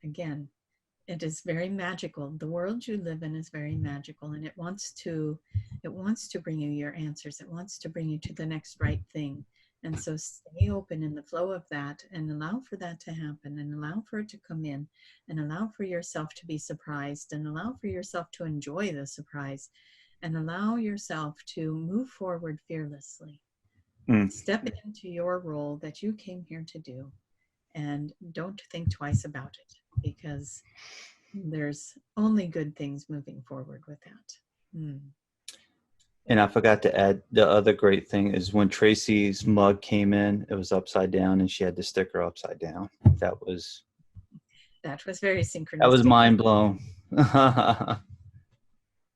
again, it is very magical. The world you live in is very magical, and it wants to bring you your answers. It wants to bring you to the next right thing. And so stay open in the flow of that, and allow for that to happen, and allow for it to come in, and allow for yourself to be surprised, and allow for yourself to enjoy the surprise, and allow yourself to move forward fearlessly. Step into your role that you came here to do, and don't think twice about it, because there's only good things moving forward with that. And I forgot to add, the other great thing is when Tracie's mug came in, it was upside down, and she had the sticker upside down. That was very synchronistic. That was mind blown.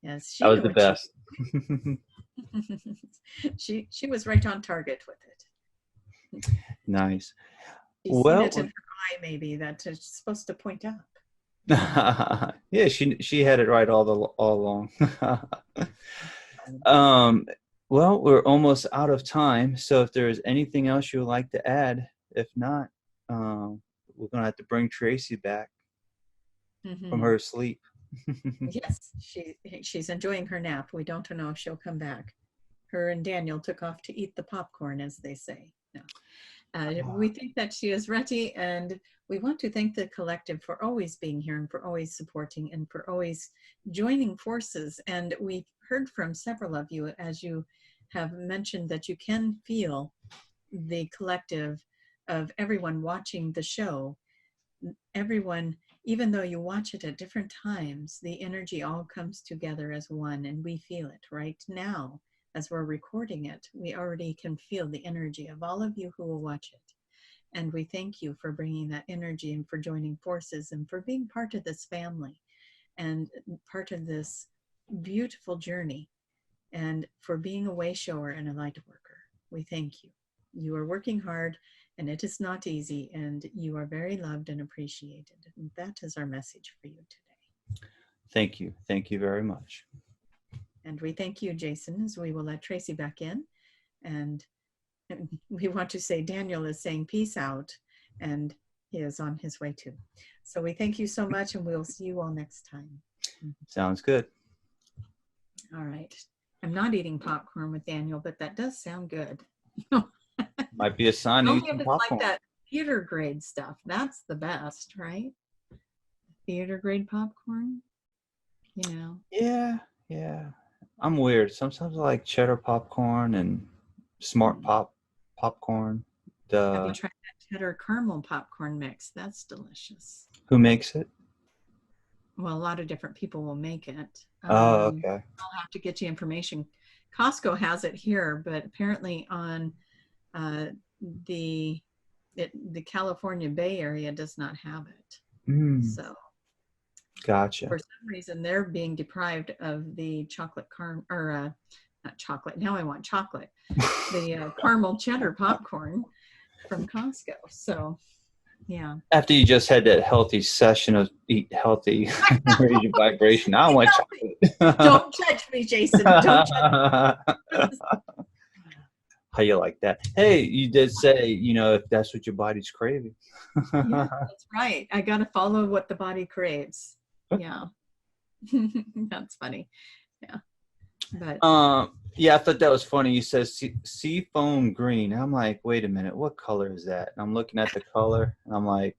Yes, that was the best. She was right on target with it. Nice. She's seen it in her eye, maybe, that it's supposed to point up. Yeah, she had it right all along. Well, we're almost out of time, so if there's anything else you would like to add, if not, we're gonna have to bring Tracie back from her sleep. Yes, she's enjoying her nap. We don't know if she'll come back. Her and Daniel took off to eat the popcorn, as they say. No. We think that she is ready, and we want to thank the collective for always being here, and for always supporting, and for always joining forces. And we heard from several of you, as you have mentioned, that you can feel the collective of everyone watching the show. Everyone, even though you watch it at different times, the energy all comes together as one, and we feel it right now. As we're recording it, we already can feel the energy of all of you who will watch it. And we thank you for bringing that energy, and for joining forces, and for being part of this family, and part of this beautiful journey, and for being a way shower and a light worker. We thank you. You are working hard, and it is not easy, and you are very loved and appreciated. And that is our message for you today. Thank you. Thank you very much. And we thank you, Jason, as we will let Tracie back in. And we want to say Daniel is saying peace out, and he is on his way too. So we thank you so much, and we'll see you all next time. Sounds good. All right. I'm not eating popcorn with Daniel, but that does sound good. Might be a sign of eating popcorn. Like that theater grade stuff. That's the best, right? Theater grade popcorn, you know. Yeah. I'm weird. Sometimes I like cheddar popcorn and smart popcorn. Have you tried that cheddar caramel popcorn mix? That's delicious. Who makes it? Well, a lot of different people will make it. Oh, okay. I'll have to get you information. Costco has it here, but apparently on the California Bay Area does not have it. So gotcha. For some reason, they're being deprived of the chocolate not chocolate. Now I want chocolate. The caramel cheddar popcorn from Costco. So, yeah. After you just had that healthy session of eat healthy, raise your vibration, I want chocolate. Don't judge me, Jason. Don't judge me. How you like that? Hey, you did say, if that's what your body's craving. Yeah, that's right. I got to follow what the body craves. Yeah. That's funny. Yeah. But yeah, I thought that was funny. You said sea foam green. I'm like, wait a minute, what color is that? And I'm looking at the color, and I'm like,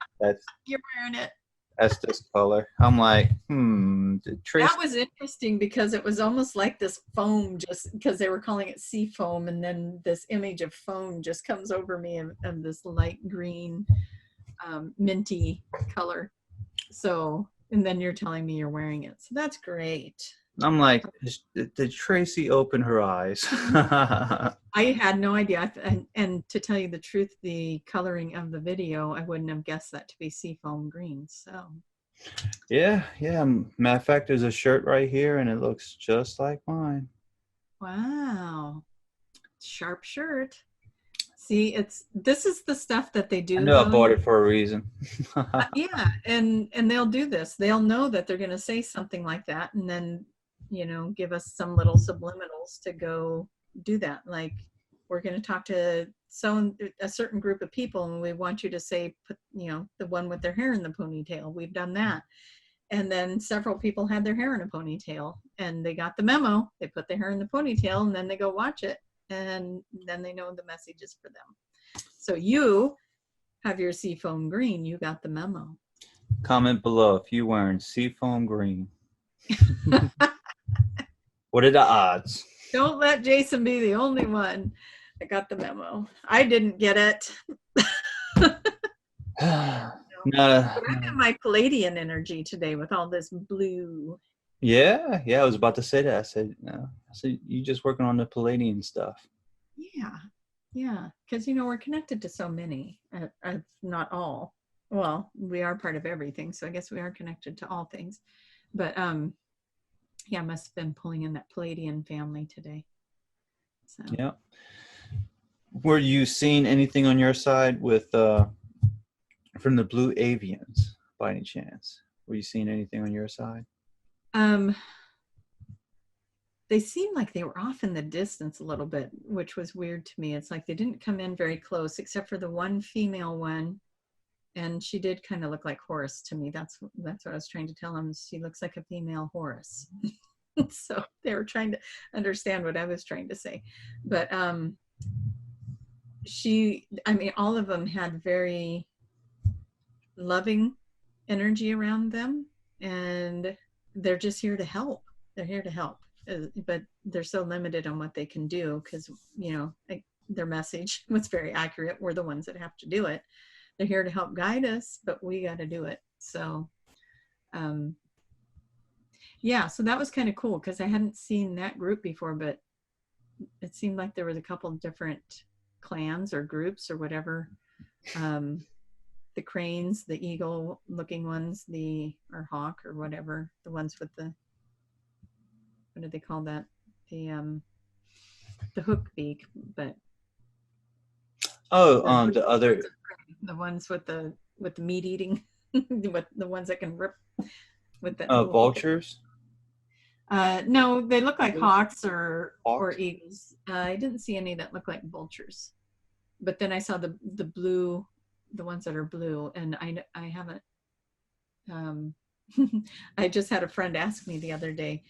you're wearing it. That's this color. I'm like, That was interesting, because it was almost like this foam, just because they were calling it sea foam, and then this image of foam just comes over me of this light green, minty color. So, and then you're telling me you're wearing it. So that's great. I'm like, did Tracie open her eyes? I had no idea. And to tell you the truth, the coloring of the video, I wouldn't have guessed that to be seafoam green. So Yeah, yeah. Matter of fact, there's a shirt right here, and it looks just like mine. wow, sharp shirt. See, this is the stuff that they I do know I though. bought it for a reason. Yeah, and they'll do this. They'll know that they're going to say something like that, and then give us some little subliminals to go do that. Like, we're going to talk to a certain group of people, and we want you to say, put, the one with their hair in the ponytail. We've done that, and then several people had their hair in a ponytail, and they got the memo. They put their hair in the ponytail, and then they go watch it, and then they know the message is for them. So you have your seafoam green, you got the memo. Comment below if you're wearing seafoam green. What are the odds? Don't let Jason be the only one that got the memo. I didn't get it. But I'm in my Palladian energy today with all this blue. Yeah, I was about to say that. I said, you just working on the Palladian stuff. Yeah, because we're connected to so many, not all. Well, we are part of everything, so I guess we are connected to all things. But yeah, I must have been pulling in that Palladian family today. So. Yeah. Were you seeing anything on your side with from the blue avians by any chance? Were you seeing anything on your side? They seemed like they were off in the distance a little bit, which was weird to me. It's like they didn't come in very close, except for the one female one, and she did kind of look like Horus to me. That's what I was trying to tell them. She looks like a female Horus. So they were trying to understand what I was trying to say. But all of them had very loving energy around them, and they're just here to help. They're here to help. But they're so limited on what they can do because their message was very accurate. We're the ones that have to do it. They're here to help guide us, but we got to do it. So yeah, so that was kind of cool because I hadn't seen that group before, but it seemed like there was a couple of different clans or groups or whatever. The cranes, the eagle looking ones, or hawk or whatever, the ones with the, what do they call that? The hook beak, but the ones with the meat eating, with the ones that can rip with the vultures. No, they look like hawks or eagles. I didn't see any that look like vultures, but then I saw the blue, the ones that are blue, and I haven't. I just had a friend ask me the other day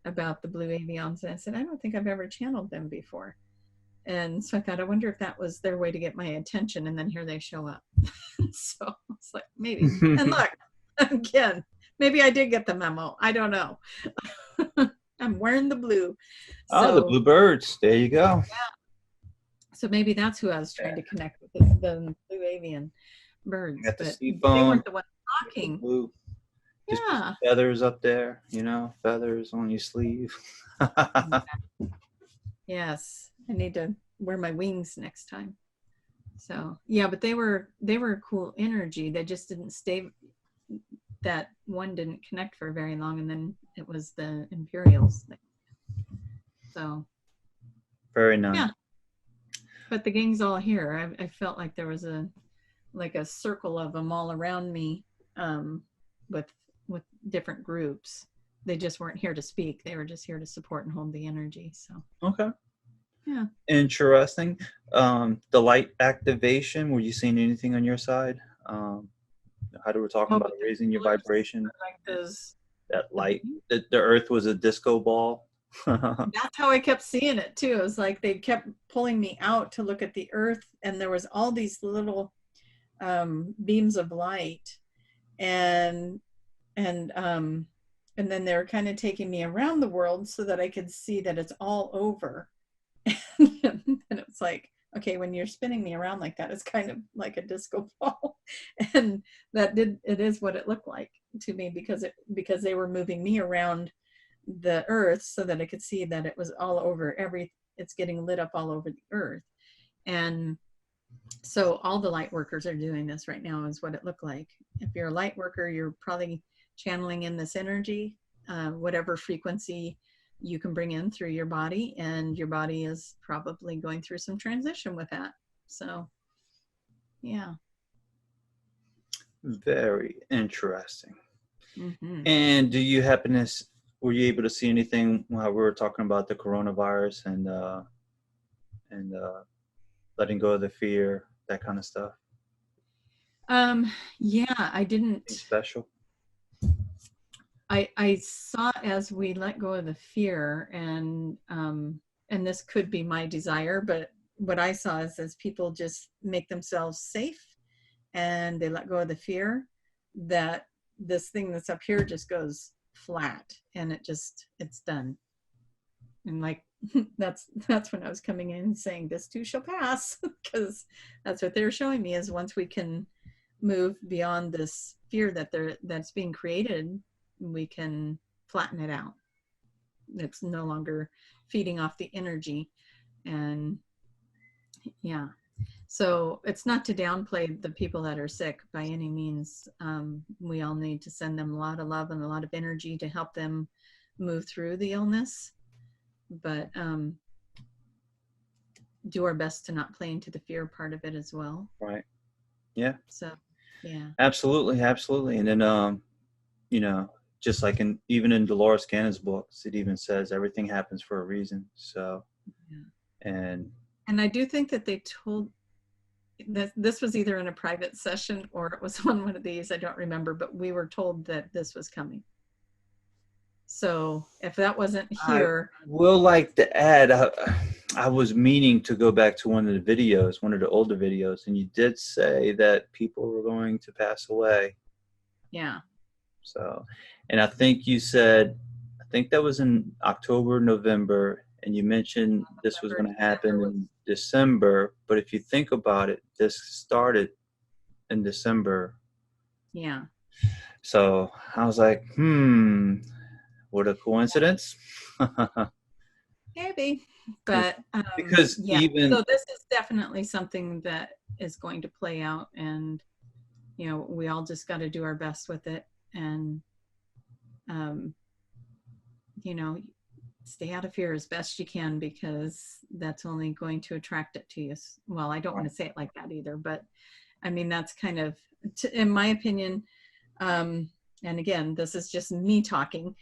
about the blue avians, and I said, I don't think I've ever channeled them before. And so I thought, I wonder if that was their way to get my attention, and then here they show up. So it's like, maybe. And look, again, maybe I did get the memo. I don't know. I'm wearing the blue. So, the blue birds. There you go. Yeah. So maybe that's who I was trying to connect with, the blue avian birds. Got the but seafoam, they weren't the ones talking. Blue. Just yeah. Feathers up there, feathers on your sleeve. Yes, I need to wear my wings next time. So yeah, but they were a cool energy. They just didn't stay. That one didn't connect for very long, and then it was the Imperials thing. So very nice. Yeah, but the gang's all here. I felt like there was a circle of them all around me, with different groups. They just weren't here to speak. They were just here to support and hold the energy. So okay. Yeah. Interesting. The light activation, were you seeing anything on your side? How do we talk about raising your vibration? Like those, that light, the earth was a disco ball. That's how I kept seeing it too. It was like they kept pulling me out to look at the earth, and there was all these little beams of light, and then they were kind of taking me around the world so that I could see that it's all over. And it's like, okay, when you're spinning me around like that, it's kind of like a disco ball. And it is what it looked like to me, because they were moving me around the earth so that I could see that it was all over it's getting lit up all over the earth. And so all the light workers are doing this right now is what it looked like. If you're a light worker, you're probably channeling in this energy, whatever frequency you can bring in through your body, and your body is probably going through some transition with that. So, yeah. Very interesting. Mm-hmm. And do you happen to, were you able to see anything while we were talking about the coronavirus and letting go of the fear, that kind of stuff? Yeah, I didn't. Anything special? I saw as we let go of the fear, and this could be my desire, but what I saw is as people just make themselves safe and they let go of the fear, that this thing that's up here just goes flat and it's done. And like that's when I was coming in saying this too shall pass, because that's what they're showing me is once we can move beyond this fear that's being created, we can flatten it out. It's no longer feeding off the energy. And yeah, so it's not to downplay the people that are sick by any means. We all need to send them a lot of love and a lot of energy to help them move through the illness, but do our best to not play into the fear part of it as well. Right. Yeah. So yeah, absolutely. And then you know, just like even in Dolores Cannon's books, it even says everything happens for a reason. So yeah. and I do think that they told that this was either in a private session or it was on one of these, I don't remember, but we were told that this was coming. So if that wasn't here, I will like to add, I was meaning to go back to one of the older videos, and you did say that people were going to pass away. yeah. So, and I think you said, I think that was in October, November, and you mentioned this was going to happen in December. But if you think about it, this started in December. Yeah. So I was like, what a coincidence. Maybe, but Because yeah, even, so this is definitely something that is going to play out, and you know, we all just got to do our best with it, and you know, stay out of fear as best you can, because that's only going to attract it to you. Well, I don't want to say it like that either, but I mean, that's kind of, in my opinion, and again, this is just me talking,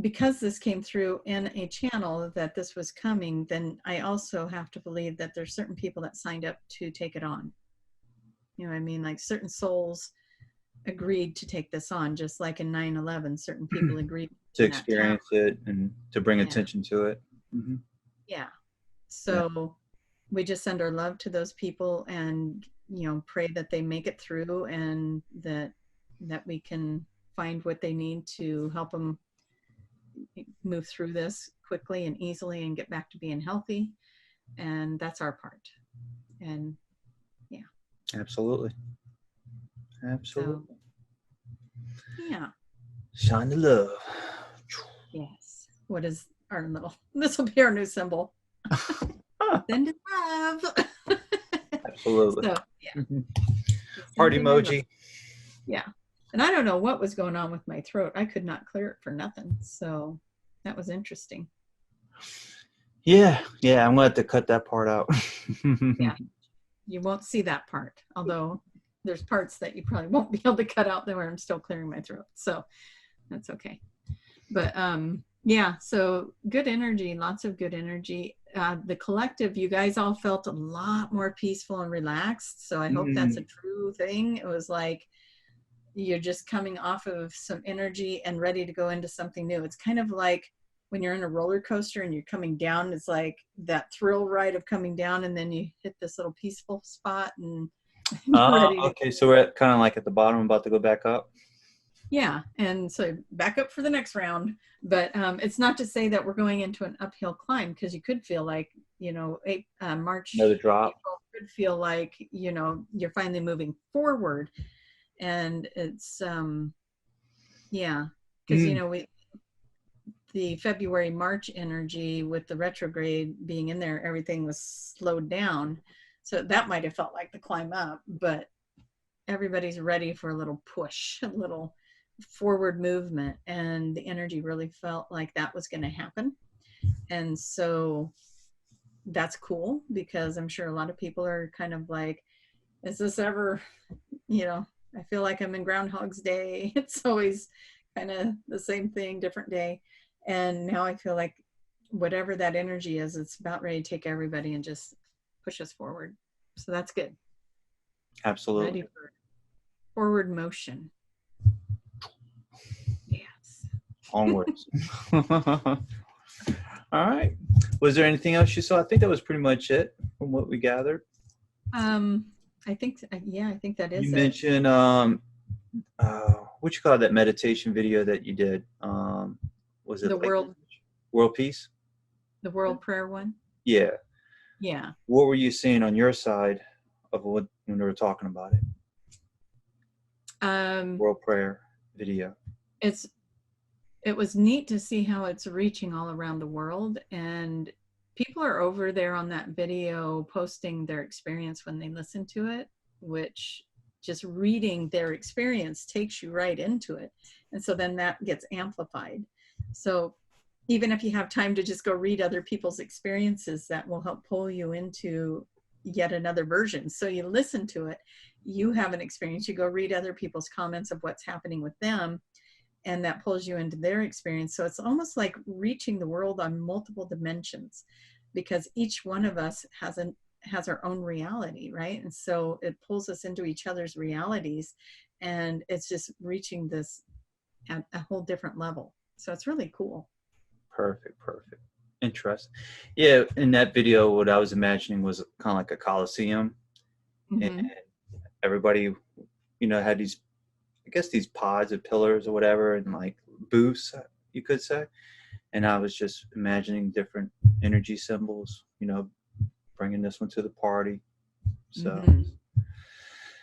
because this came through in a channel that this was coming, then I also have to believe that there's certain people that signed up to take it on. You know what I mean? Like certain souls agreed to take this on, just like in 9/11, certain people agreed to experience it and to bring attention to it. Mm-hmm. Yeah. So we just send our love to those people, and you know, pray that they make it through, and that we can find what they need to help them move through this quickly and easily and get back to being healthy. And that's our part. And yeah. Absolutely. So, yeah. Shine the love. Yes. What is our little, this will be our new symbol. Send it love. Absolutely. So, yeah. Heart emoji. Yeah. And I don't know what was going on with my throat. I could not clear it for nothing. So that was interesting. Yeah. I'm going to have to cut that part out. Yeah. You won't see that part, although there's parts that you probably won't be able to cut out there where I'm still clearing my throat. So that's okay. But yeah, so good energy, lots of good energy. The collective, you guys all felt a lot more peaceful and relaxed. So I hope that's a true thing. It was like you're just coming off of some energy and ready to go into something new. It's kind of like when you're in a roller coaster and you're coming down, it's like that thrill ride of coming down, and then you hit this little peaceful spot and okay, so we're kind of like at the bottom, about to go back up. Yeah, and so back up for the next round. But it's not to say that we're going into an uphill climb, because you could feel like, you know, March, another drop. April could feel like, you know, you're finally moving forward. And it's, Yeah, because the February March energy with the retrograde being in there, everything was slowed down, so that might have felt like the climb up, but everybody's ready for a little push, a little forward movement, and the energy really felt like that was going to happen. And so that's cool, because I'm sure a lot of people are kind of like, is this ever, I feel like I'm in Groundhog's Day. It's always kind of the same thing, different day. And now I feel like whatever that energy is, it's about ready to take everybody and just push us forward. So that's good. Absolutely. Ready for forward motion. Yes. Onwards. All right. Was there anything else you saw? I think that was pretty much it from what we gathered. I think that is you it. mentioned what you call that meditation video that you did? Was it the like world peace? The world prayer one? Yeah. Yeah. What were you seeing on your side of when we were talking about it? World prayer video. It was neat to see how it's reaching all around the world, and people are over there on that video posting their experience when they listen to it, which just reading their experience takes you right into it. And so then that gets amplified. So even if you have time to just go read other people's experiences, that will help pull you into yet another version. So you listen to it, you have an experience, you go read other people's comments of what's happening with them, and that pulls you into their experience. So it's almost like reaching the world on multiple dimensions, because each one of us has our own reality, right? And so it pulls us into each other's realities, and it's just reaching this at a whole different level. So it's really cool. Perfect. Interesting. Yeah, in that video, what I was imagining was kind of like a coliseum, and everybody, had these, I guess, these pods of pillars or whatever, and like booths, you could say. And I was just imagining different energy symbols, bringing this one to the party. So,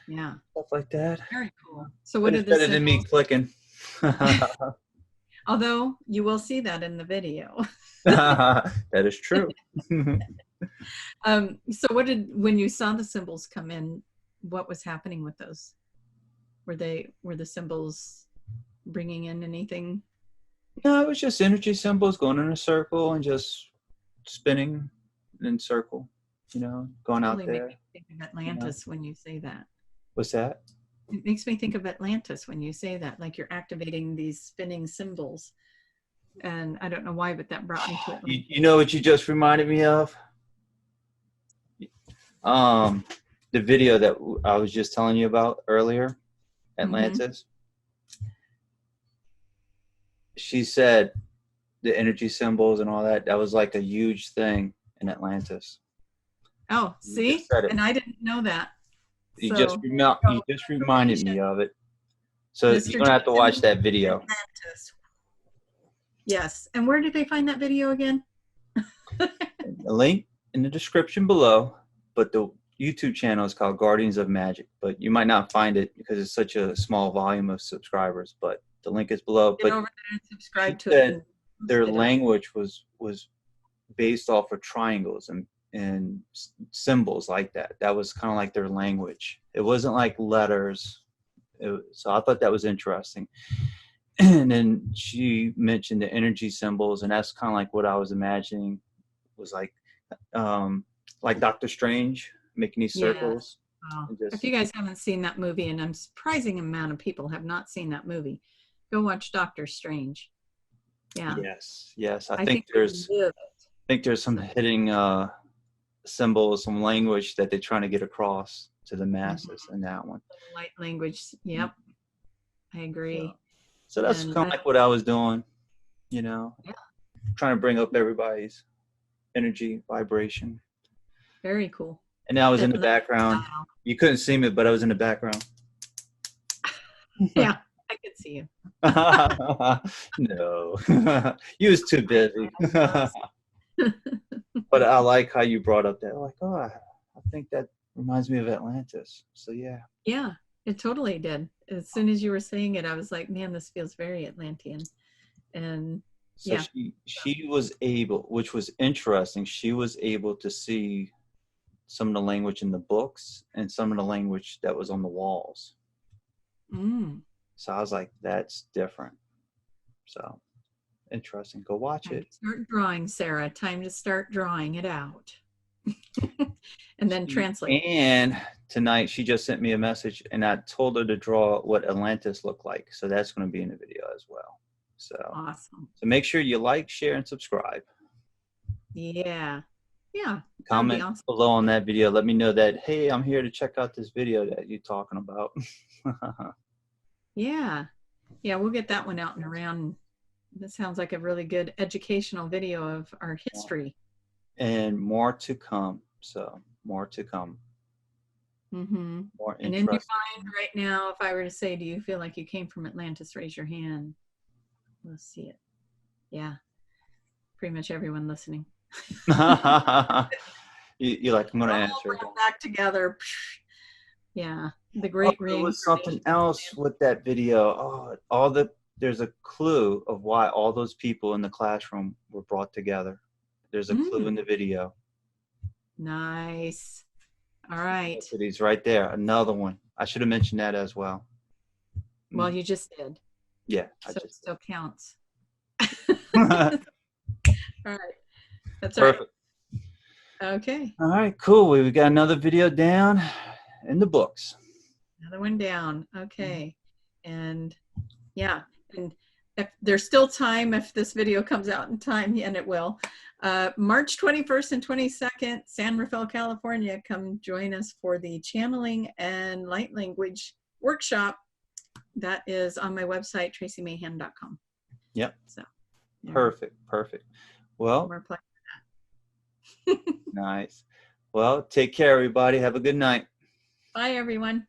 yeah, stuff like that. Very cool. So what did this better than me clicking? Although you will see that in the video. That is true. So when you saw the symbols come in, what was happening with those? Were the symbols bringing in anything? No, it was just energy symbols going in a circle and just spinning in circle, going out there. Makes me think of Atlantis when you say that. What's that? It makes me think of Atlantis when you say that, like you're activating these spinning symbols. And I don't know why, but that brought me to it. You know what you just reminded me of? The video that I was just telling you about earlier, Atlantis. She said the energy symbols and all that was like a huge thing in Atlantis. Oh, see? And I didn't know that. You just reminded me of it. So you're going to have to watch that video. Atlantis. Yes. And where did they find that video again? A link in the description below, but the YouTube channel is called Guardians of Magic, but you might not find it because it's such a small volume of subscribers, but the link is below. Get over there and subscribe to it. Their language was based off of triangles and symbols like that. That was kind of like their language. It wasn't like letters. So I thought that was interesting. And then she mentioned the energy symbols, and that's kind of like what I was imagining was like Doctor Strange making these circles. Wow. If you guys haven't seen that movie, and I'm surprising amount of people have not seen that movie, go watch Doctor Strange. Yeah. Yes. I think there's some hidden symbols, some language that they're trying to get across to the masses in that one. Light language. Yep. I agree. So that's kind of like what I was doing, trying to bring up everybody's energy, vibration. Very cool. And I was in the background. You couldn't see me, but I was in the background. Yeah, I could see you. No, you was too busy. But I like how you brought up that. Like, I think that reminds me of Atlantis. So yeah. Yeah, it totally did. as soon as you were saying it, I was like, man, this feels very Atlantean. And So yeah. she was able, which was interesting, she was able to see some of the language in the books and some of the language that was on the walls. Mm. So I was like, that's different. So interesting. Go watch Time it. to start drawing, Sarah. Time to start drawing it out. And then translate. And tonight she just sent me a message and I told her to draw what Atlantis looked like. So that's going to be in the video as well. So, Awesome. so make sure you like, share, and subscribe. Yeah. Yeah. Comment Awesome. below on that video. Let me know that, hey, I'm here to check out this video that you're talking about. Yeah. Yeah, we'll get that one out and around. That sounds like a really good educational video of our history. And more to come. So more to come. Mm-hmm. More And interesting. in your mind right now, if I were to say, do you feel like you came from Atlantis? Raise your hand. Let's see it. Yeah. Pretty much everyone listening. You're like, I'm going to answer. Back together. Yeah. The great There ring. was something else with that video. Oh, there's a clue of why all those people in the classroom were brought together. There's a clue in the video. Nice. All right. He's right there. Another one. I should have mentioned that as well. Well, you just did. Yeah. So it still counts. All right. That's perfect. Right. Okay. All right, cool. We got another video down in the books. Another one down. Okay. And yeah. And if there's still time, if this video comes out in time, and it will, March 21st and 22nd, San Rafael, California, come join us for the Channeling and Light Language Workshop. That is on my website, traciemahan.com. Yep. So perfect. Well, we're playing that. Nice. Well, take care, everybody. Have a good night. Bye, everyone.